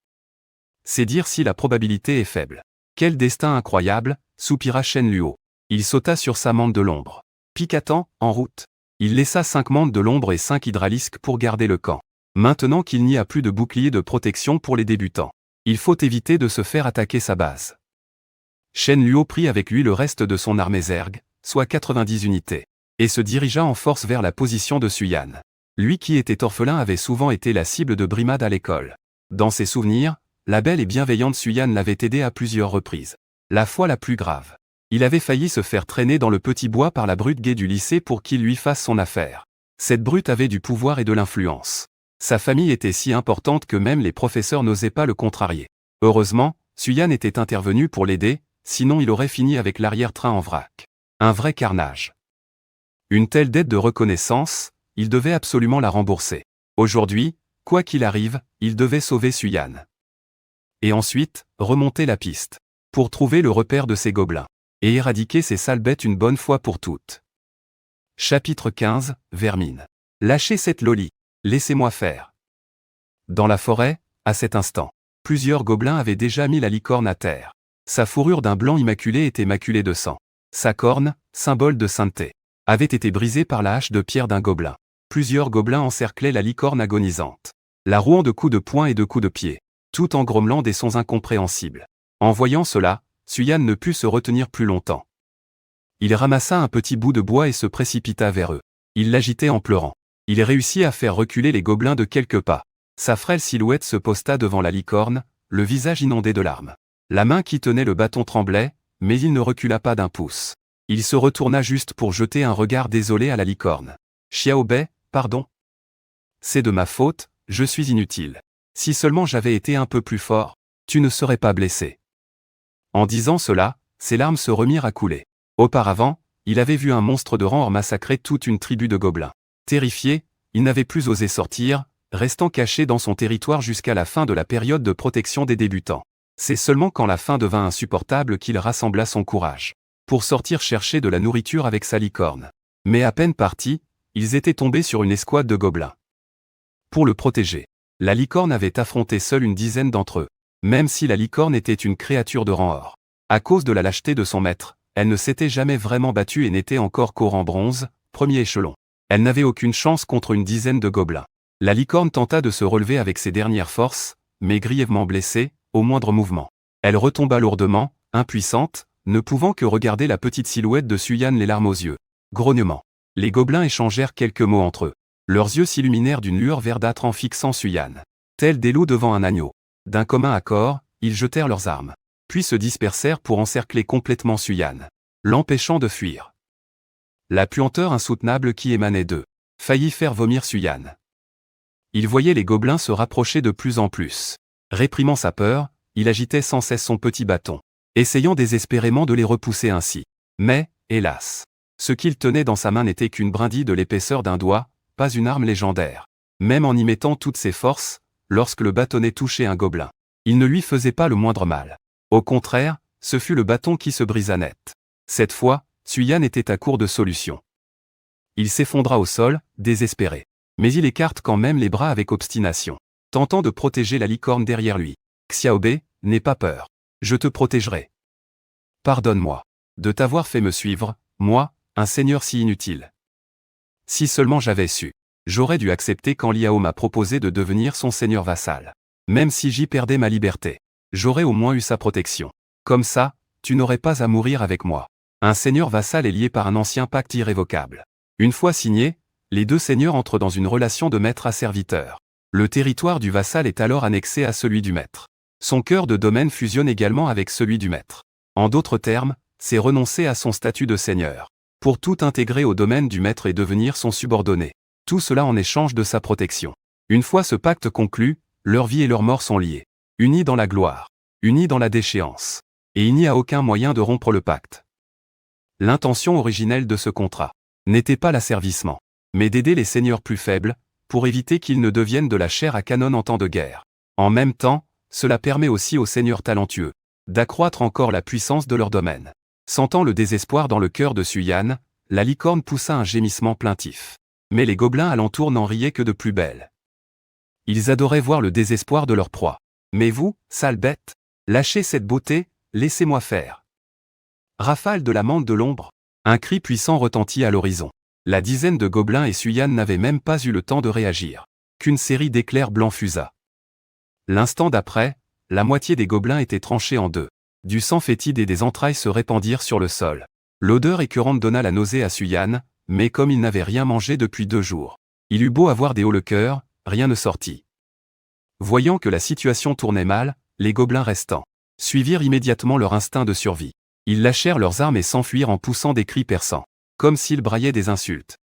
C'est dire si la probabilité est faible. Quel destin incroyable, soupira Shen Luo. Il sauta sur sa mante de l'ombre. Picatant, en route. Il laissa 5 mantes de l'ombre et 5 hydralisques pour garder le camp. Maintenant qu'il n'y a plus de bouclier de protection pour les débutants, il faut éviter de se faire attaquer sa base. Shen Luo prit avec lui le reste de son armée Zerg, soit 90 unités, et se dirigea en force vers la position de Suyan. Lui qui était orphelin avait souvent été la cible de brimades à l'école. Dans ses souvenirs, la belle et bienveillante Suyan l'avait aidé à plusieurs reprises. La fois la plus grave, il avait failli se faire traîner dans le petit bois par la brute gaie du lycée pour qu'il lui fasse son affaire. Cette brute avait du pouvoir et de l'influence. Sa famille était si importante que même les professeurs n'osaient pas le contrarier. Heureusement, Suyan était intervenu pour l'aider, sinon il aurait fini avec l'arrière-train en vrac. Un vrai carnage. Une telle dette de reconnaissance, il devait absolument la rembourser. Aujourd'hui, quoi qu'il arrive, il devait sauver Suyan. Et ensuite, remonter la piste. pour trouver le repère de ces gobelins, et éradiquer ces sales bêtes une bonne fois pour toutes. Chapitre 15, Vermine. Lâchez cette Loli, laissez-moi faire. Dans la forêt, à cet instant, plusieurs gobelins avaient déjà mis la licorne à terre. Sa fourrure d'un blanc immaculé était maculée de sang. Sa corne, symbole de sainteté, avait été brisée par la hache de pierre d'un gobelin. Plusieurs gobelins encerclaient la licorne agonisante, la rouant de coups de poing et de coups de pied, tout en grommelant des sons incompréhensibles. En voyant cela, Suyan ne put se retenir plus longtemps. Il ramassa un petit bout de bois et se précipita vers eux. Il l'agitait en pleurant. Il réussit à faire reculer les gobelins de quelques pas. Sa frêle silhouette se posta devant la licorne, le visage inondé de larmes. La main qui tenait le bâton tremblait, mais il ne recula pas d'un pouce. Il se retourna juste pour jeter un regard désolé à la licorne. « Xiaobei, pardon. C'est de ma faute, je suis inutile. Si seulement j'avais été un peu plus fort, tu ne serais pas blessé. » En disant cela, ses larmes se remirent à couler. Auparavant, il avait vu un monstre de rang massacrer toute une tribu de gobelins. Terrifié, il n'avait plus osé sortir, restant caché dans son territoire jusqu'à la fin de la période de protection des débutants. C'est seulement quand la faim devint insupportable qu'il rassembla son courage pour sortir chercher de la nourriture avec sa licorne. Mais à peine partis, ils étaient tombés sur une escouade de gobelins. Pour le protéger, la licorne avait affronté seule une dizaine d'entre eux. Même si la licorne était une créature de rang or, à cause de la lâcheté de son maître, elle ne s'était jamais vraiment battue et n'était encore qu'au rang bronze, premier échelon. Elle n'avait aucune chance contre une dizaine de gobelins. La licorne tenta de se relever avec ses dernières forces, mais grièvement blessée, au moindre mouvement. Elle retomba lourdement, impuissante, ne pouvant que regarder la petite silhouette de Suyan les larmes aux yeux. Grognement. Les gobelins échangèrent quelques mots entre eux. Leurs yeux s'illuminèrent d'une lueur verdâtre en fixant Suyan. Tels des loups devant un agneau. D'un commun accord, ils jetèrent leurs armes, puis se dispersèrent pour encercler complètement Suyan, l'empêchant de fuir. La puanteur insoutenable qui émanait d'eux faillit faire vomir Suyan. Il voyait les gobelins se rapprocher de plus en plus. Réprimant sa peur, il agitait sans cesse son petit bâton, essayant désespérément de les repousser ainsi. Mais, hélas, ce qu'il tenait dans sa main n'était qu'une brindille de l'épaisseur d'un doigt, pas une arme légendaire. Même en y mettant toutes ses forces, lorsque le bâtonnet touchait un gobelin, il ne lui faisait pas le moindre mal. Au contraire, ce fut le bâton qui se brisa net. Cette fois, Suyan était à court de solutions. Il s'effondra au sol, désespéré. Mais il écarte quand même les bras avec obstination, tentant de protéger la licorne derrière lui. « Xiaobei, n'aie pas peur. Je te protégerai. Pardonne-moi de t'avoir fait me suivre, moi, un seigneur si inutile. Si seulement j'avais su. J'aurais dû accepter quand Liao m'a proposé de devenir son seigneur vassal. Même si j'y perdais ma liberté, j'aurais au moins eu sa protection. Comme ça, tu n'aurais pas à mourir avec moi. » Un seigneur vassal est lié par un ancien pacte irrévocable. Une fois signé, les deux seigneurs entrent dans une relation de maître à serviteur. Le territoire du vassal est alors annexé à celui du maître. Son cœur de domaine fusionne également avec celui du maître. En d'autres termes, c'est renoncer à son statut de seigneur, pour tout intégrer au domaine du maître et devenir son subordonné. Tout cela en échange de sa protection. Une fois ce pacte conclu, leur vie et leur mort sont liés. Unis dans la gloire, unis dans la déchéance. Et il n'y a aucun moyen de rompre le pacte. L'intention originelle de ce contrat n'était pas l'asservissement, mais d'aider les seigneurs plus faibles, pour éviter qu'ils ne deviennent de la chair à canon en temps de guerre. En même temps, cela permet aussi aux seigneurs talentueux d'accroître encore la puissance de leur domaine. Sentant le désespoir dans le cœur de Suyan, la licorne poussa un gémissement plaintif. Mais les gobelins alentour n'en riaient que de plus belle. Ils adoraient voir le désespoir de leur proie. « Mais vous, sale bête, lâchez cette beauté, laissez-moi faire. » Rafale de la mante de l'ombre. Un cri puissant retentit à l'horizon. La dizaine de gobelins et Suyan n'avaient même pas eu le temps de réagir, qu'une série d'éclairs blancs fusa. L'instant d'après, la moitié des gobelins était tranchée en deux. Du sang fétide et des entrailles se répandirent sur le sol. L'odeur écœurante donna la nausée à Suyan, mais comme il n'avait rien mangé depuis 2 jours, il eut beau avoir des hauts le cœur, rien ne sortit. Voyant que la situation tournait mal, les gobelins restants suivirent immédiatement leur instinct de survie. Ils lâchèrent leurs armes et s'enfuirent en poussant des cris perçants, comme s'ils braillaient des insultes.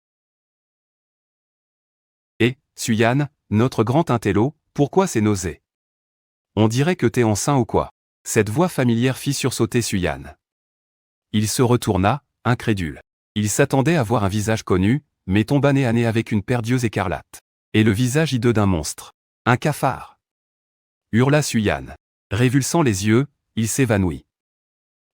« Et, Suyan, notre grand intello, pourquoi ces nausées? On dirait que t'es enceint ou quoi ?» Cette voix familière fit sursauter Suyan. Il se retourna, incrédule. Il s'attendait à voir un visage connu, mais tomba nez à nez avec une perdieuse écarlate. Et le visage hideux d'un monstre. Un cafard! Hurla Suyan. Révulsant les yeux, il s'évanouit.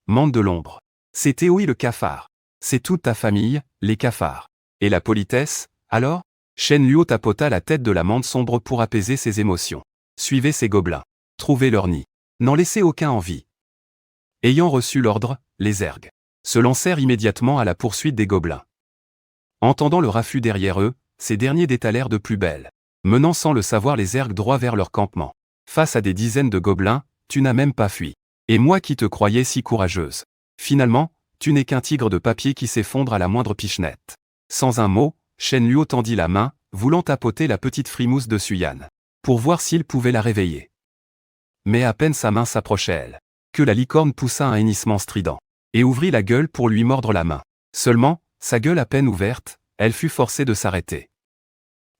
Mande de l'ombre. C'est Théoï le cafard. C'est toute ta famille, les cafards. Et la politesse, alors? Shen Luo tapota la tête de la mande sombre pour apaiser ses émotions. Suivez ces gobelins. Trouvez leur nid. N'en laissez aucun en vie. Ayant reçu l'ordre, les ergs se lancèrent immédiatement à la poursuite des gobelins. Entendant le raffut derrière eux, ces derniers détalèrent de plus belle, menant sans le savoir les ergs droit vers leur campement. Face à des dizaines de gobelins, tu n'as même pas fui. Et moi qui te croyais si courageuse. Finalement, tu n'es qu'un tigre de papier qui s'effondre à la moindre pichenette. Sans un mot, Shen Luo tendit la main, voulant tapoter la petite frimousse de Suyan, pour voir s'il pouvait la réveiller. Mais à peine sa main s'approchait elle, que la licorne poussa un hennissement strident, et ouvrit la gueule pour lui mordre la main. Seulement, sa gueule à peine ouverte, elle fut forcée de s'arrêter.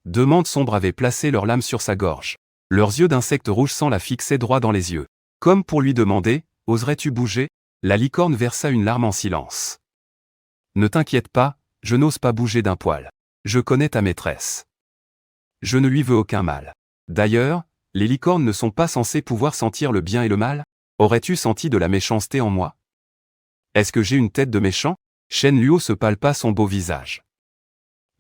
Deux mandes sombres avaient placé leurs lames sur sa gorge. Leurs yeux d'insecte rouge sang la fixaient droit dans les yeux. Comme pour lui demander, « Oserais-tu bouger ?» La licorne versa une larme en silence. « Ne t'inquiète pas, je n'ose pas bouger d'un poil. Je connais ta maîtresse. Je ne lui veux aucun mal. D'ailleurs, les licornes ne sont pas censées pouvoir sentir le bien et le mal. Aurais-tu senti de la méchanceté en moi? Est-ce que j'ai une tête de méchant ?» Shen Luo se palpa son beau visage.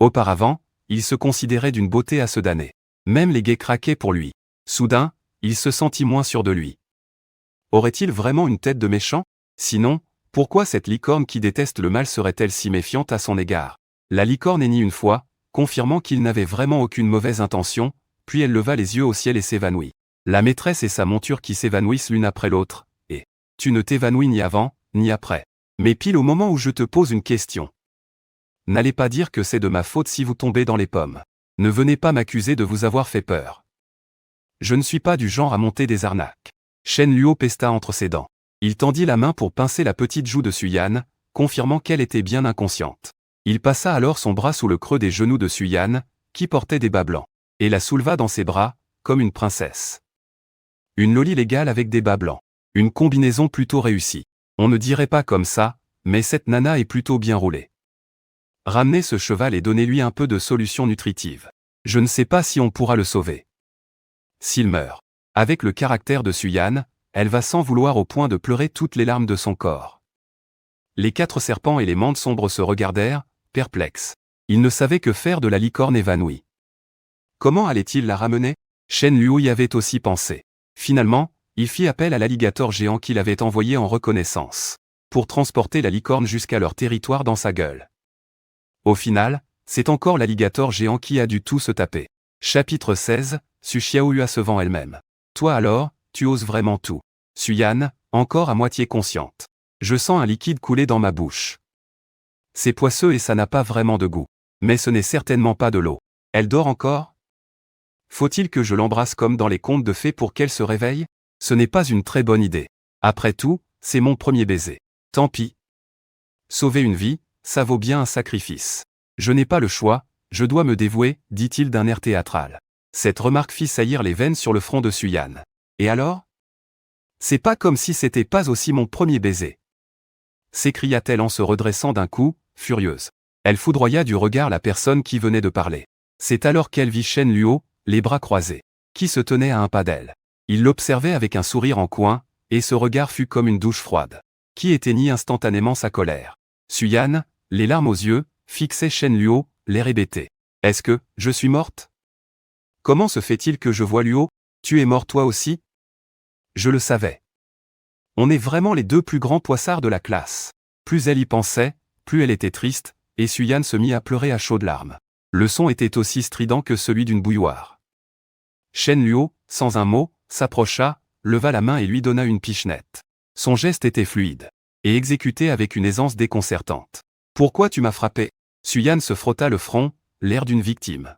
Auparavant, il se considérait d'une beauté à se damner. Même les gays craquaient pour lui. Soudain, il se sentit moins sûr de lui. Aurait-il vraiment une tête de méchant? Sinon, pourquoi cette licorne qui déteste le mal serait-elle si méfiante à son égard? La licorne hennit une fois, confirmant qu'il n'avait vraiment aucune mauvaise intention, puis elle leva les yeux au ciel et s'évanouit. La maîtresse et sa monture qui s'évanouissent l'une après l'autre, et tu ne t'évanouis ni avant, ni après. Mais pile au moment où je te pose une question. N'allez pas dire que c'est de ma faute si vous tombez dans les pommes. Ne venez pas m'accuser de vous avoir fait peur. Je ne suis pas du genre à monter des arnaques. Shen Luo pesta entre ses dents. Il tendit la main pour pincer la petite joue de Suyan, confirmant qu'elle était bien inconsciente. Il passa alors son bras sous le creux des genoux de Suyan, qui portait des bas blancs, et la souleva dans ses bras, comme une princesse. Une loli légale avec des bas blancs. Une combinaison plutôt réussie. On ne dirait pas comme ça, mais cette nana est plutôt bien roulée. Ramenez ce cheval et donnez-lui un peu de solution nutritive. Je ne sais pas si on pourra le sauver. S'il meurt. Avec le caractère de Suyan, elle va s'en vouloir au point de pleurer toutes les larmes de son corps. Les 4 serpents et les mandes sombres se regardèrent, perplexes. Ils ne savaient que faire de la licorne évanouie. Comment allait-il la ramener? Shen Luo y avait aussi pensé. Finalement, il fit appel à l'alligator géant qu'il avait envoyé en reconnaissance, pour transporter la licorne jusqu'à leur territoire dans sa gueule. Au final, c'est encore l'alligator géant qui a dû tout se taper. Chapitre 16, Su Xiaohua se vend elle-même. Toi alors, tu oses vraiment tout. Suyan, encore à moitié consciente. Je sens un liquide couler dans ma bouche. C'est poisseux et ça n'a pas vraiment de goût. Mais ce n'est certainement pas de l'eau. Elle dort encore? Faut-il que je l'embrasse comme dans les contes de fées pour qu'elle se réveille? Ce n'est pas une très bonne idée. Après tout, c'est mon premier baiser. Tant pis. Sauver une vie, ça vaut bien un sacrifice. Je n'ai pas le choix, je dois me dévouer, dit-il d'un air théâtral. Cette remarque fit saillir les veines sur le front de Suyan. Et alors? C'est pas comme si c'était pas aussi mon premier baiser. S'écria-t-elle en se redressant d'un coup, furieuse. Elle foudroya du regard la personne qui venait de parler. C'est alors qu'elle vit Shen Luo, les bras croisés, qui se tenait à un pas d'elle. Il l'observait avec un sourire en coin, et ce regard fut comme une douche froide, qui éteignit instantanément sa colère. Suyan, les larmes aux yeux, fixait Shen Luo, l'air hébété. Est-ce que je suis morte? Comment se fait-il que je vois Luo? Tu es mort toi aussi? Je le savais. On est vraiment les 2 plus grands poissards de la classe. Plus elle y pensait, plus elle était triste, et Suyan se mit à pleurer à chaudes larmes. Le son était aussi strident que celui d'une bouilloire. Shen Luo, sans un mot, s'approcha, leva la main et lui donna une pichenette. Son geste était fluide, et exécuté avec une aisance déconcertante. Pourquoi tu m'as frappé? Suyan se frotta le front, l'air d'une victime.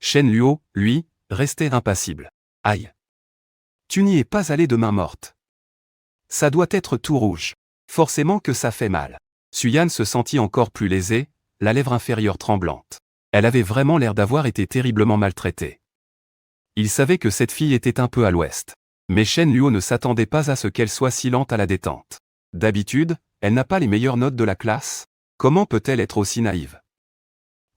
Shen Luo, lui, restait impassible. Aïe! Tu n'y es pas allé de main morte. Ça doit être tout rouge. Forcément que ça fait mal. Suyan se sentit encore plus lésée, la lèvre inférieure tremblante. Elle avait vraiment l'air d'avoir été terriblement maltraitée. Il savait que cette fille était un peu à l'ouest. Mais Shen Luo ne s'attendait pas à ce qu'elle soit si lente à la détente. D'habitude, elle n'a pas les meilleures notes de la classe. Comment peut-elle être aussi naïve?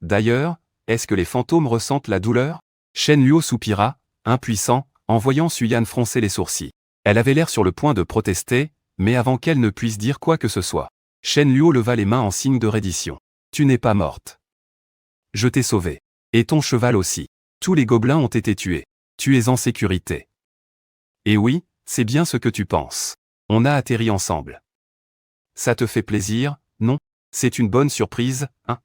D'ailleurs, est-ce que les fantômes ressentent la douleur? Shen Luo soupira, impuissant, en voyant Suyan froncer les sourcils. Elle avait l'air sur le point de protester, mais avant qu'elle ne puisse dire quoi que ce soit, Shen Luo leva les mains en signe de reddition. Tu n'es pas morte. Je t'ai sauvée. Et ton cheval aussi. Tous les gobelins ont été tués. Tu es en sécurité. Et oui, c'est bien ce que tu penses. On a atterri ensemble. Ça te fait plaisir, non? C'est une bonne surprise, hein?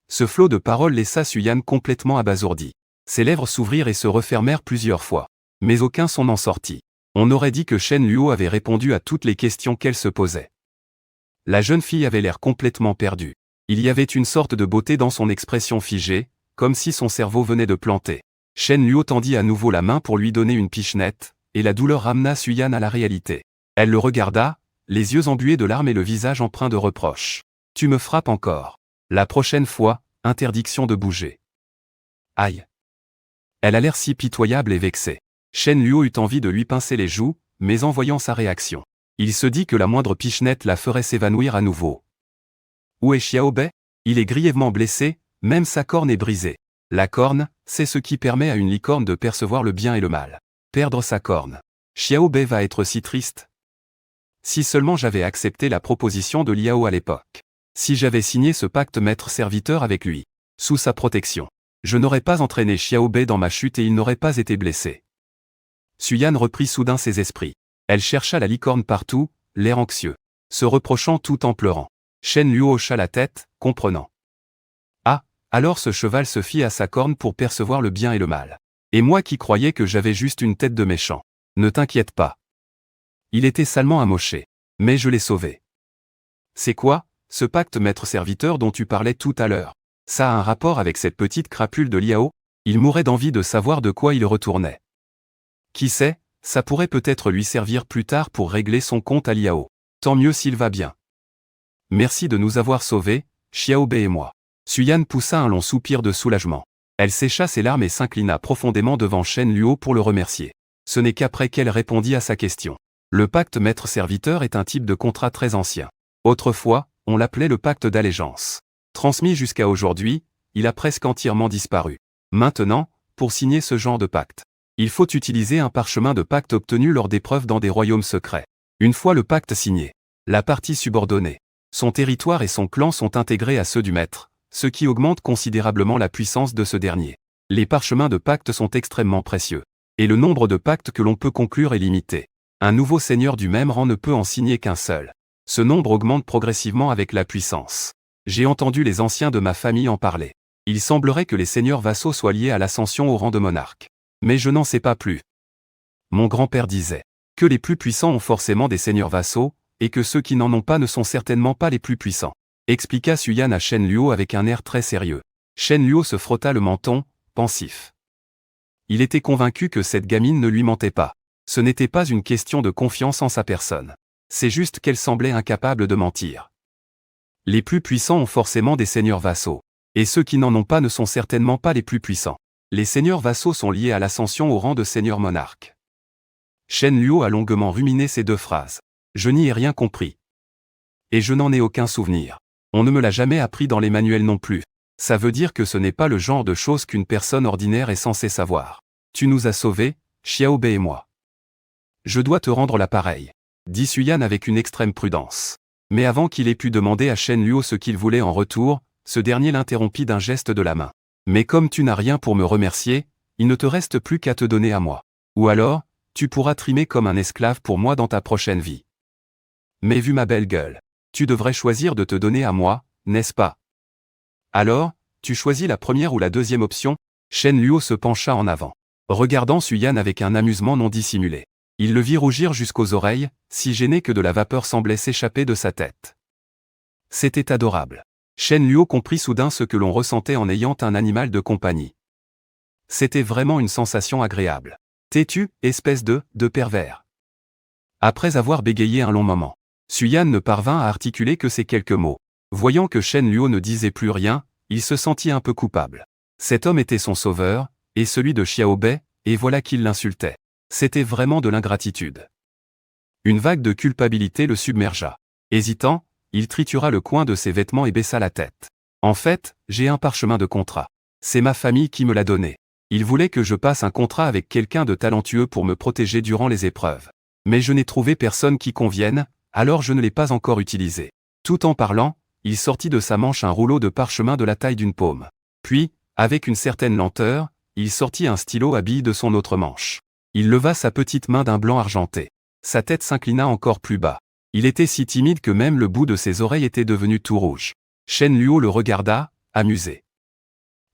Ce flot de paroles laissa Suyan complètement abasourdi. Ses lèvres s'ouvrirent et se refermèrent plusieurs fois. Mais aucun son n'en sortit. On aurait dit que Shen Luo avait répondu à toutes les questions qu'elle se posait. La jeune fille avait l'air complètement perdue. Il y avait une sorte de beauté dans son expression figée, comme si son cerveau venait de planter. Shen Luo tendit à nouveau la main pour lui donner une pichenette, et la douleur ramena Suyan à la réalité. Elle le regarda, les yeux embués de larmes et le visage empreint de reproche. Tu me frappes encore. La prochaine fois, interdiction de bouger. Aïe. Elle a l'air si pitoyable et vexée. Shen Luo eut envie de lui pincer les joues, mais en voyant sa réaction, il se dit que la moindre pichenette la ferait s'évanouir à nouveau. Où est Xiao Bei? Il est grièvement blessé, même sa corne est brisée. La corne, c'est ce qui permet à une licorne de percevoir le bien et le mal. Perdre sa corne. Xiao Bei va être si triste. Si seulement j'avais accepté la proposition de Liao à l'époque. Si j'avais signé ce pacte maître-serviteur avec lui, sous sa protection, je n'aurais pas entraîné Xiao Bei dans ma chute et il n'aurait pas été blessé. Suyan reprit soudain ses esprits. Elle chercha la licorne partout, l'air anxieux, se reprochant tout en pleurant. Shen Luo hocha la tête, comprenant. Ah, alors ce cheval se fie à sa corne pour percevoir le bien et le mal. Et moi qui croyais que j'avais juste une tête de méchant. Ne t'inquiète pas. Il était salement amoché. Mais je l'ai sauvé. C'est quoi, ce pacte maître-serviteur dont tu parlais tout à l'heure? Ça a un rapport avec cette petite crapule de Liao? Il mourait d'envie de savoir de quoi il retournait. Qui sait, ça pourrait peut-être lui servir plus tard pour régler son compte à Liao. Tant mieux s'il va bien. Merci de nous avoir sauvés, Xiao Bei et moi. Suyan poussa un long soupir de soulagement. Elle sécha ses larmes et s'inclina profondément devant Shen Luo pour le remercier. Ce n'est qu'après qu'elle répondit à sa question. Le pacte maître-serviteur est un type de contrat très ancien. Autrefois, on l'appelait le pacte d'allégeance. Transmis jusqu'à aujourd'hui, il a presque entièrement disparu. Maintenant, pour signer ce genre de pacte, il faut utiliser un parchemin de pacte obtenu lors d'épreuves dans des royaumes secrets. Une fois le pacte signé, la partie subordonnée, son territoire et son clan sont intégrés à ceux du maître, ce qui augmente considérablement la puissance de ce dernier. Les parchemins de pacte sont extrêmement précieux. Et le nombre de pactes que l'on peut conclure est limité. Un nouveau seigneur du même rang ne peut en signer qu'un seul. Ce nombre augmente progressivement avec la puissance. J'ai entendu les anciens de ma famille en parler. Il semblerait que les seigneurs vassaux soient liés à l'ascension au rang de monarque. Mais je n'en sais pas plus. Mon grand-père disait que les plus puissants ont forcément des seigneurs vassaux, et que ceux qui n'en ont pas ne sont certainement pas les plus puissants. Expliqua Suyan à Shen Luo avec un air très sérieux. Shen Luo se frotta le menton, pensif. Il était convaincu que cette gamine ne lui mentait pas. Ce n'était pas une question de confiance en sa personne. C'est juste qu'elle semblait incapable de mentir. Les plus puissants ont forcément des seigneurs vassaux. Et ceux qui n'en ont pas ne sont certainement pas les plus puissants. Les seigneurs vassaux sont liés à l'ascension au rang de seigneur monarque. Shen Luo a longuement ruminé ces deux phrases. Je n'y ai rien compris. Et je n'en ai aucun souvenir. On ne me l'a jamais appris dans les manuels non plus. Ça veut dire que ce n'est pas le genre de choses qu'une personne ordinaire est censée savoir. Tu nous as sauvés, Xiao Bei et moi. Je dois te rendre l'appareil, dit Suyan avec une extrême prudence. Mais avant qu'il ait pu demander à Shen Luo ce qu'il voulait en retour, ce dernier l'interrompit d'un geste de la main. Mais comme tu n'as rien pour me remercier, il ne te reste plus qu'à te donner à moi. Ou alors, tu pourras trimer comme un esclave pour moi dans ta prochaine vie. Mais vu ma belle gueule, tu devrais choisir de te donner à moi, n'est-ce pas? Alors, tu choisis la première ou la deuxième option? Shen Luo se pencha en avant, regardant Suyan avec un amusement non dissimulé. Il le vit rougir jusqu'aux oreilles, si gêné que de la vapeur semblait s'échapper de sa tête. C'était adorable. Shen Luo comprit soudain ce que l'on ressentait en ayant un animal de compagnie. C'était vraiment une sensation agréable. Têtu, espèce de pervers. Après avoir bégayé un long moment, Suyan ne parvint à articuler que ces quelques mots. Voyant que Shen Luo ne disait plus rien, il se sentit un peu coupable. Cet homme était son sauveur, et celui de Xiao Bei, et voilà qu'il l'insultait. C'était vraiment de l'ingratitude. Une vague de culpabilité le submergea. Hésitant, il tritura le coin de ses vêtements et baissa la tête. En fait, j'ai un parchemin de contrat. C'est ma famille qui me l'a donné. Il voulait que je passe un contrat avec quelqu'un de talentueux pour me protéger durant les épreuves. Mais je n'ai trouvé personne qui convienne, alors je ne l'ai pas encore utilisé. Tout en parlant, il sortit de sa manche un rouleau de parchemin de la taille d'une paume. Puis, avec une certaine lenteur, il sortit un stylo à billes de son autre manche. Il leva sa petite main d'un blanc argenté. Sa tête s'inclina encore plus bas. Il était si timide que même le bout de ses oreilles était devenu tout rouge. Shen Luo le regarda, amusé.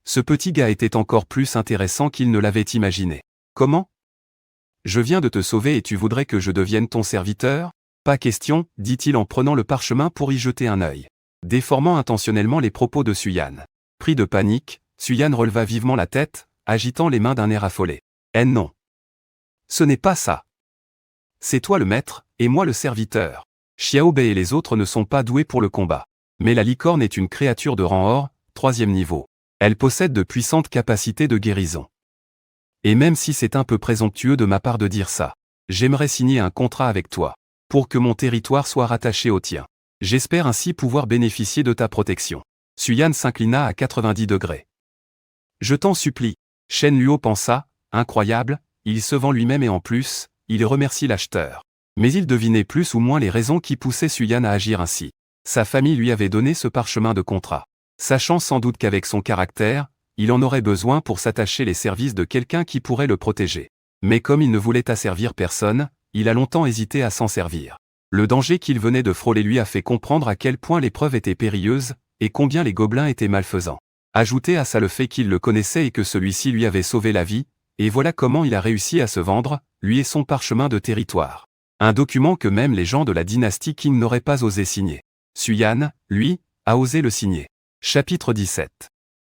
Ce petit gars était encore plus intéressant qu'il ne l'avait imaginé. Comment ? Je viens de te sauver et tu voudrais que je devienne ton serviteur ? Pas question, dit-il en prenant le parchemin pour y jeter un œil. Déformant intentionnellement les propos de Suyan. Pris de panique, Suyan releva vivement la tête, agitant les mains d'un air affolé. Non. Ce n'est pas ça. C'est toi le maître, et moi le serviteur. Xiao Bei et les autres ne sont pas doués pour le combat. Mais la licorne est une créature de rang or, 3e niveau. Elle possède de puissantes capacités de guérison. Et même si c'est un peu présomptueux de ma part de dire ça, j'aimerais signer un contrat avec toi, pour que mon territoire soit rattaché au tien. J'espère ainsi pouvoir bénéficier de ta protection. Suyan s'inclina à 90 degrés. Je t'en supplie. Shen Luo pensa, incroyable, il se vend lui-même et en plus, il remercie l'acheteur. Mais il devinait plus ou moins les raisons qui poussaient Suyan à agir ainsi. Sa famille lui avait donné ce parchemin de contrat. Sachant sans doute qu'avec son caractère, il en aurait besoin pour s'attacher les services de quelqu'un qui pourrait le protéger. Mais comme il ne voulait asservir personne, il a longtemps hésité à s'en servir. Le danger qu'il venait de frôler lui a fait comprendre à quel point l'épreuve était périlleuse, et combien les gobelins étaient malfaisants. Ajoutez à ça le fait qu'il le connaissait et que celui-ci lui avait sauvé la vie, et voilà comment il a réussi à se vendre, lui et son parchemin de territoire. Un document que même les gens de la dynastie Qing n'auraient pas osé signer. Suyan, lui, a osé le signer. Chapitre 17.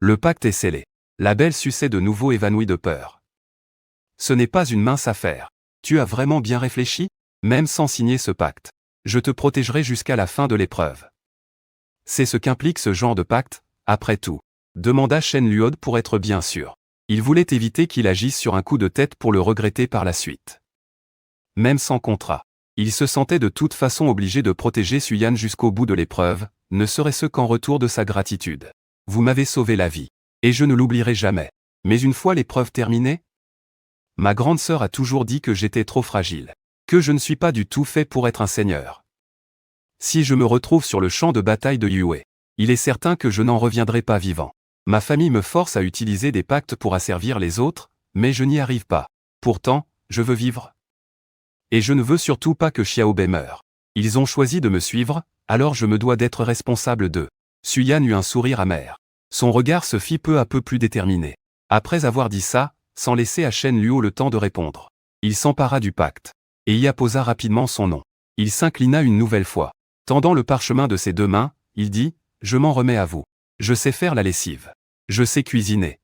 Le pacte est scellé. La belle suçait de nouveau évanouie de peur. Ce n'est pas une mince affaire. Tu as vraiment bien réfléchi ? Même sans signer ce pacte. Je te protégerai jusqu'à la fin de l'épreuve. C'est ce qu'implique ce genre de pacte, après tout. Demanda Shen Luo pour être bien sûr. Il voulait éviter qu'il agisse sur un coup de tête pour le regretter par la suite. Même sans contrat. Il se sentait de toute façon obligé de protéger Suyan jusqu'au bout de l'épreuve, ne serait-ce qu'en retour de sa gratitude. Vous m'avez sauvé la vie. Et je ne l'oublierai jamais. Mais une fois l'épreuve terminée, ma grande sœur a toujours dit que j'étais trop fragile. Que je ne suis pas du tout fait pour être un seigneur. Si je me retrouve sur le champ de bataille de Yue, il est certain que je n'en reviendrai pas vivant. Ma famille me force à utiliser des pactes pour asservir les autres, mais je n'y arrive pas. Pourtant, je veux vivre. Et je ne veux surtout pas que Xiao Bei meure. Ils ont choisi de me suivre, alors je me dois d'être responsable d'eux. Suyan eut un sourire amer. Son regard se fit peu à peu plus déterminé. Après avoir dit ça, sans laisser à Shen Luo le temps de répondre, il s'empara du pacte, et y apposa rapidement son nom. Il s'inclina une nouvelle fois. Tendant le parchemin de ses deux mains, il dit, « Je m'en remets à vous. Je sais faire la lessive. Je sais cuisiner.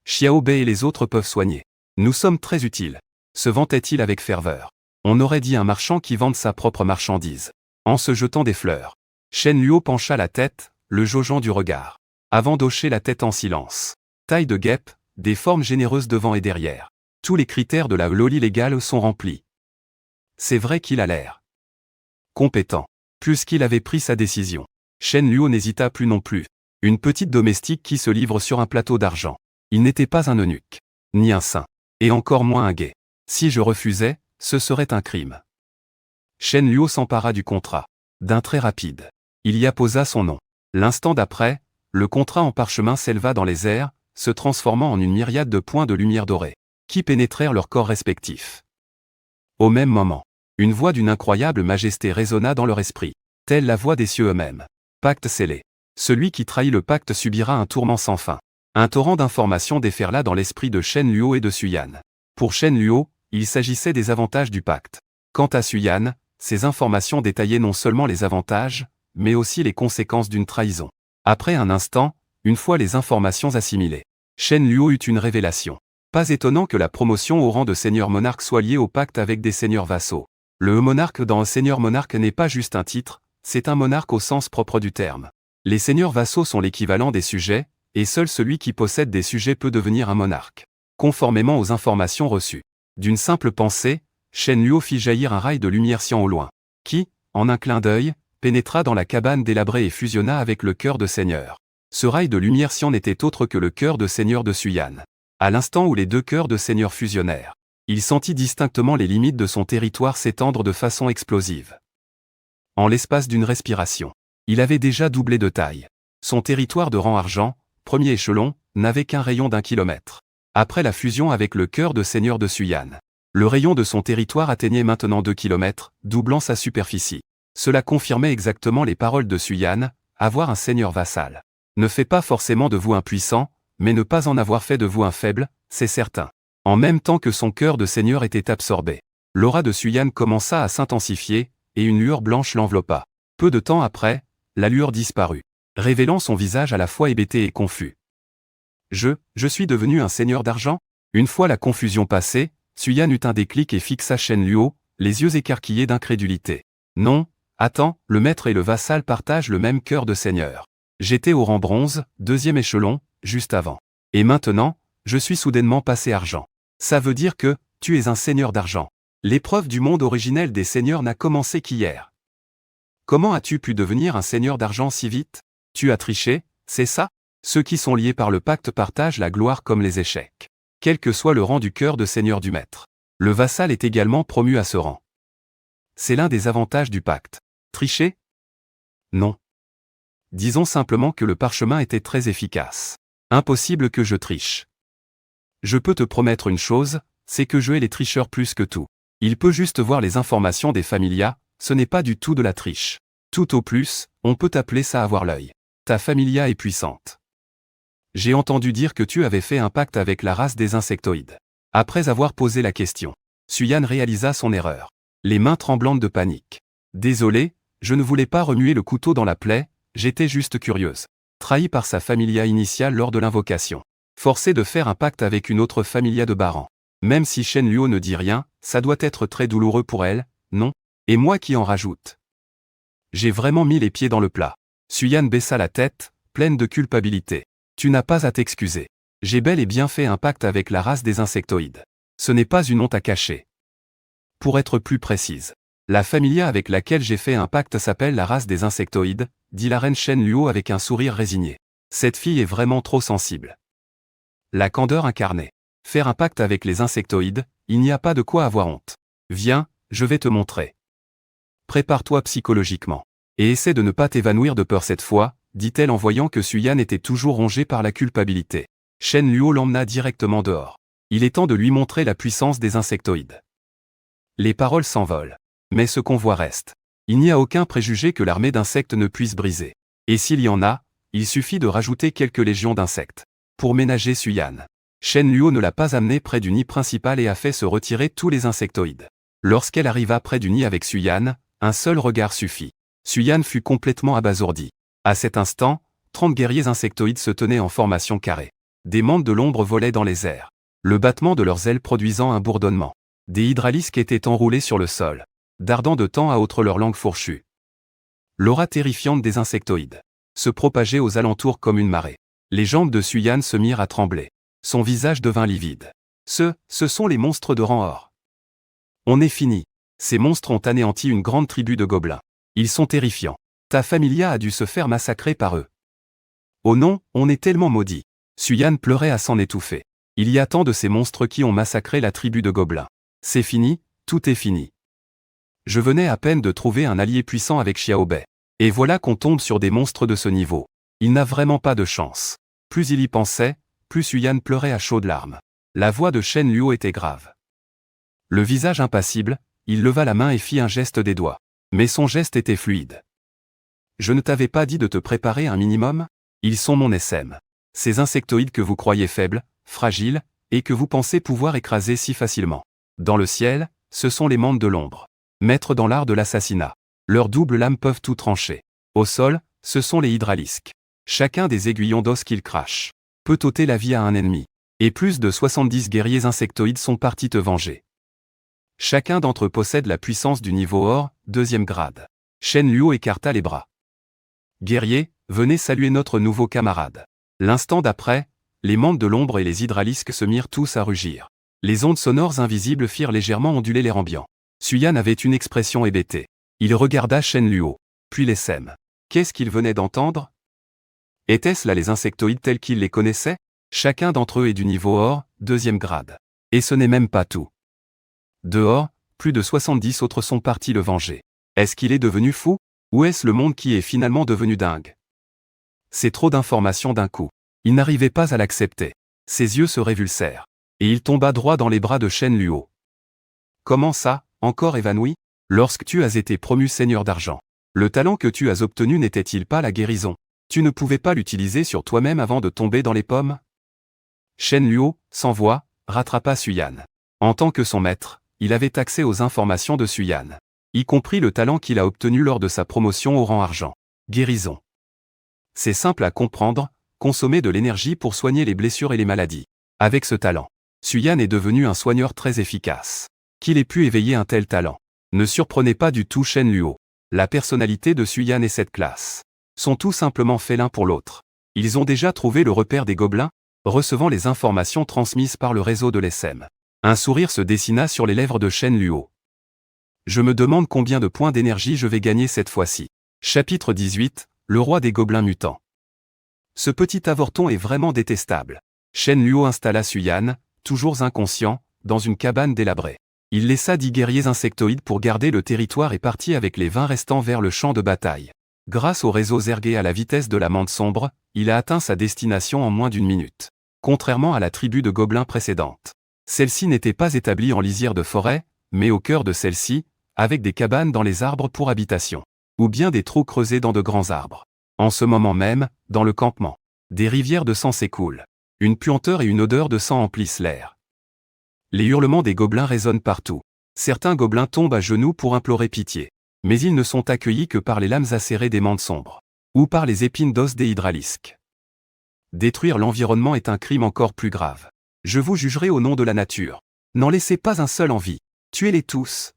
Xiao Bei et les autres peuvent soigner. Nous sommes très utiles. » se vantait-il avec ferveur. On aurait dit un marchand qui vende sa propre marchandise. En se jetant des fleurs. Shen Luo pencha la tête, le jaugeant du regard. Avant d'hocher la tête en silence. Taille de guêpe, des formes généreuses devant et derrière. Tous les critères de la loli légale sont remplis. C'est vrai qu'il a l'air compétent. Puisqu'il avait pris sa décision. Shen Luo n'hésita plus non plus. Une petite domestique qui se livre sur un plateau d'argent. Il n'était pas un eunuque. Ni un saint. Et encore moins un guet. Si je refusais, ce serait un crime. Shen Luo s'empara du contrat. D'un trait rapide. Il y apposa son nom. L'instant d'après, le contrat en parchemin s'éleva dans les airs, se transformant en une myriade de points de lumière dorée, qui pénétrèrent leurs corps respectifs. Au même moment, une voix d'une incroyable majesté résonna dans leur esprit, telle la voix des cieux eux-mêmes. Pacte scellé. Celui qui trahit le pacte subira un tourment sans fin. Un torrent d'informations déferla dans l'esprit de Shen Luo et de Suyan. Pour Shen Luo, il s'agissait des avantages du pacte. Quant à Suyan, ces informations détaillaient non seulement les avantages, mais aussi les conséquences d'une trahison. Après un instant, une fois les informations assimilées, Shen Luo eut une révélation. Pas étonnant que la promotion au rang de seigneur monarque soit liée au pacte avec des seigneurs vassaux. Le monarque dans un seigneur monarque n'est pas juste un titre, c'est un monarque au sens propre du terme. Les seigneurs vassaux sont l'équivalent des sujets, et seul celui qui possède des sujets peut devenir un monarque. Conformément aux informations reçues. D'une simple pensée, Shen Luo fit jaillir un rail de lumière cyan au loin, qui, en un clin d'œil, pénétra dans la cabane délabrée et fusionna avec le cœur de seigneur. Ce rail de lumière cyan n'était autre que le cœur de seigneur de Suyan. À l'instant où les deux cœurs de seigneur fusionnèrent, Il sentit distinctement les limites de son territoire s'étendre de façon explosive. En l'espace d'une respiration, il avait déjà doublé de taille. Son territoire de rang argent, premier échelon, n'avait qu'un rayon d'1 kilomètre. Après la fusion avec le cœur de seigneur de Suyan, le rayon de son territoire atteignait maintenant 2 kilomètres, doublant sa superficie. Cela confirmait exactement les paroles de Suyan, avoir un seigneur vassal ne fait pas forcément de vous un puissant, mais ne pas en avoir fait de vous un faible, c'est certain. En même temps que son cœur de seigneur était absorbé, l'aura de Suyan commença à s'intensifier, et une lueur blanche l'enveloppa. Peu de temps après, la lueur disparut, révélant son visage à la fois hébété et confus. Je suis devenu un seigneur d'argent? Une fois la confusion passée, Suyan eut un déclic et fixa Shen Luo, les yeux écarquillés d'incrédulité. Non, attends, le maître et le vassal partagent le même cœur de seigneur. J'étais au rang bronze, deuxième échelon, juste avant. Et maintenant, je suis soudainement passé argent. Ça veut dire que, tu es un seigneur d'argent. L'épreuve du monde originel des seigneurs n'a commencé qu'hier. Comment as-tu pu devenir un seigneur d'argent si vite? Tu as triché, c'est ça? Ceux qui sont liés par le pacte partagent la gloire comme les échecs. Quel que soit le rang du cœur de seigneur du maître. Le vassal est également promu à ce rang. C'est l'un des avantages du pacte. Tricher? Non. Disons simplement que le parchemin était très efficace. Impossible que je triche. Je peux te promettre une chose, c'est que je hais les tricheurs plus que tout. Il peut juste voir les informations des familias, ce n'est pas du tout de la triche. Tout au plus, on peut appeler ça avoir l'œil. Ta familia est puissante. J'ai entendu dire que tu avais fait un pacte avec la race des insectoïdes. Après avoir posé la question, Suyan réalisa son erreur. Les mains tremblantes de panique. Désolé, je ne voulais pas remuer le couteau dans la plaie, j'étais juste curieuse. Trahi par sa familia initiale lors de l'invocation. Forcé de faire un pacte avec une autre familia de Baran. Même si Shen Luo ne dit rien, ça doit être très douloureux pour elle, non? Et moi qui en rajoute. J'ai vraiment mis les pieds dans le plat. Suyan baissa la tête, pleine de culpabilité. Tu n'as pas à t'excuser. J'ai bel et bien fait un pacte avec la race des insectoïdes. Ce n'est pas une honte à cacher. Pour être plus précise, la familia avec laquelle j'ai fait un pacte s'appelle la race des insectoïdes, dit la reine Shen Luo avec un sourire résigné. Cette fille est vraiment trop sensible. La candeur incarnée. Faire un pacte avec les insectoïdes, il n'y a pas de quoi avoir honte. Viens, je vais te montrer. Prépare-toi psychologiquement. Et essaie de ne pas t'évanouir de peur cette fois, dit-elle en voyant que Suyan était toujours rongé par la culpabilité. Shen Luo l'emmena directement dehors. Il est temps de lui montrer la puissance des insectoïdes. Les paroles s'envolent. Mais ce qu'on voit reste. Il n'y a aucun préjugé que l'armée d'insectes ne puisse briser. Et s'il y en a, il suffit de rajouter quelques légions d'insectes. Pour ménager Suyan. Shen Luo ne l'a pas amené près du nid principal et a fait se retirer tous les insectoïdes. Lorsqu'elle arriva près du nid avec Suyan, un seul regard suffit. Suyan fut complètement abasourdi. À cet instant, 30 guerriers insectoïdes se tenaient en formation carrée. Des mantes de l'ombre volaient dans les airs. Le battement de leurs ailes produisant un bourdonnement. Des hydralisques étaient enroulés sur le sol, dardant de temps à autre leur langue fourchue. L'aura terrifiante des insectoïdes se propageait aux alentours comme une marée. Les jambes de Suyan se mirent à trembler. Son visage devint livide. Ce sont les monstres de rang or. On est fini. Ces monstres ont anéanti une grande tribu de gobelins. Ils sont terrifiants. Ta familia a dû se faire massacrer par eux. Oh non, on est tellement maudits. Suyan pleurait à s'en étouffer. Il y a tant de ces monstres qui ont massacré la tribu de gobelins. C'est fini, tout est fini. Je venais à peine de trouver un allié puissant avec Xiao Bei. Et voilà qu'on tombe sur des monstres de ce niveau. Il n'a vraiment pas de chance. Plus il y pensait, plus Suyan pleurait à chaudes larmes. La voix de Shen Luo était grave. Le visage impassible, il leva la main et fit un geste des doigts. Mais son geste était fluide. Je ne t'avais pas dit de te préparer un minimum? Ils sont mon SM. Ces insectoïdes que vous croyez faibles, fragiles, et que vous pensez pouvoir écraser si facilement. Dans le ciel, ce sont les mantes de l'ombre. Maîtres dans l'art de l'assassinat. Leurs doubles lames peuvent tout trancher. Au sol, ce sont les hydralisques. Chacun des aiguillons d'os qu'ils crachent peut ôter la vie à un ennemi. Et plus de 70 guerriers insectoïdes sont partis te venger. Chacun d'entre eux possède la puissance du niveau or, 2e grade. Shen Luo écarta les bras. Guerriers, venez saluer notre nouveau camarade. L'instant d'après, les mantes de l'ombre et les hydralisques se mirent tous à rugir. Les ondes sonores invisibles firent légèrement onduler l'air ambiant. Suyan avait une expression hébétée. Il regarda Shen Luo, puis les sème. Qu'est-ce qu'il venait d'entendre? Étaient-ce là les insectoïdes tels qu'il les connaissait? Chacun d'entre eux est du niveau or, 2e grade. Et ce n'est même pas tout. Dehors, plus de 70 autres sont partis le venger. Est-ce qu'il est devenu fou? Ou est-ce le monde qui est finalement devenu dingue? C'est trop d'informations d'un coup. Il n'arrivait pas à l'accepter. Ses yeux se révulsèrent. Et il tomba droit dans les bras de Shen Luo. Comment ça, encore évanoui? Lorsque tu as été promu seigneur d'argent, le talent que tu as obtenu n'était-il pas la guérison? Tu ne pouvais pas l'utiliser sur toi-même avant de tomber dans les pommes? Shen Luo, sans voix, rattrapa Suyan. En tant que son maître, il avait accès aux informations de Suyan, y compris le talent qu'il a obtenu lors de sa promotion au rang argent. Guérison. C'est simple à comprendre, consommer de l'énergie pour soigner les blessures et les maladies. Avec ce talent, Suyan est devenu un soigneur très efficace. Qu'il ait pu éveiller un tel talent ne surprenait pas du tout Shen Luo. La personnalité de Suyan et cette classe sont tout simplement faits l'un pour l'autre. Ils ont déjà trouvé le repère des gobelins, recevant les informations transmises par le réseau de l'SM. Un sourire se dessina sur les lèvres de Shen Luo. Je me demande combien de points d'énergie je vais gagner cette fois-ci. Chapitre 18, le roi des gobelins mutants. Ce petit avorton est vraiment détestable. Shen Luo installa Suyan, toujours inconscient, dans une cabane délabrée. Il laissa 10 guerriers insectoïdes pour garder le territoire et partit avec les 20 restants vers le champ de bataille. Grâce au réseau Zergué à la vitesse de la mante sombre, il a atteint sa destination en moins d'une minute. Contrairement à la tribu de gobelins précédente. Celle-ci n'était pas établie en lisière de forêt, mais au cœur de celle-ci, avec des cabanes dans les arbres pour habitation. Ou bien des trous creusés dans de grands arbres. En ce moment même, dans le campement, des rivières de sang s'écoulent. Une puanteur et une odeur de sang emplissent l'air. Les hurlements des gobelins résonnent partout. Certains gobelins tombent à genoux pour implorer pitié. Mais ils ne sont accueillis que par les lames acérées des mantes sombres. Ou par les épines d'os des hydralisques. Détruire l'environnement est un crime encore plus grave. Je vous jugerai au nom de la nature. N'en laissez pas un seul en vie. Tuez-les tous.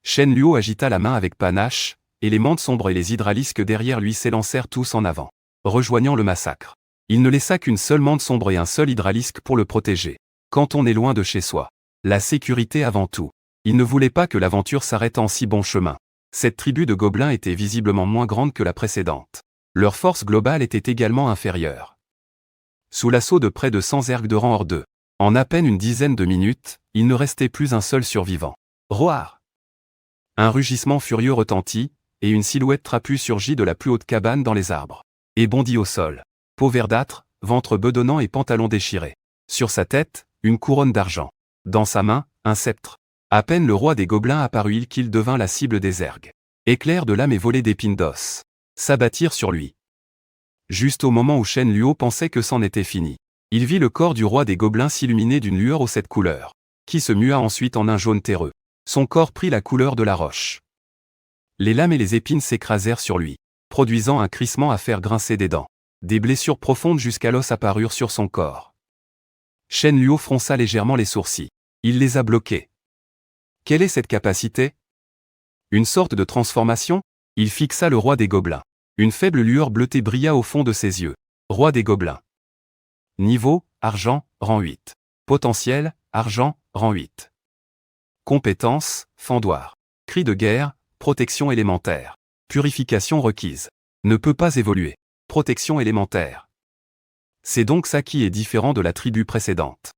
Shen Luo agita la main avec panache, et les mantes sombres et les hydralisques derrière lui s'élancèrent tous en avant, rejoignant le massacre. Il ne laissa qu'une seule mante sombre et un seul hydralisque pour le protéger. Quand on est loin de chez soi, la sécurité avant tout. Il ne voulait pas que l'aventure s'arrête en si bon chemin. Cette tribu de gobelins était visiblement moins grande que la précédente. Leur force globale était également inférieure. Sous l'assaut de près de 100 ergs de rang hors d'eux, en à peine une dizaine de minutes, il ne restait plus un seul survivant. Roar! Un rugissement furieux retentit, et une silhouette trapue surgit de la plus haute cabane dans les arbres. Et bondit au sol. Peau verdâtre, ventre bedonnant et pantalon déchiré. Sur sa tête, une couronne d'argent. Dans sa main, un sceptre. À peine le roi des gobelins apparut qu'il devint la cible des ergs. Éclairs de lames et volées d'épines d'os s'abattirent sur lui. Juste au moment où Shen Luo pensait que c'en était fini. Il vit le corps du roi des gobelins s'illuminer d'une lueur aux 7 couleurs, qui se mua ensuite en un jaune terreux. Son corps prit la couleur de la roche. Les lames et les épines s'écrasèrent sur lui, produisant un crissement à faire grincer des dents. Des blessures profondes jusqu'à l'os apparurent sur son corps. Shen Luo fronça légèrement les sourcils. Il les a bloqués. Quelle est cette capacité? Une sorte de transformation? Il fixa le roi des gobelins. Une faible lueur bleutée brilla au fond de ses yeux. Roi des gobelins. Niveau, argent, rang 8. Potentiel, argent, rang 8. Compétence, fendoir. Cri de guerre, protection élémentaire. Purification requise. Ne peut pas évoluer. Protection élémentaire. C'est donc ça qui est différent de la tribu précédente.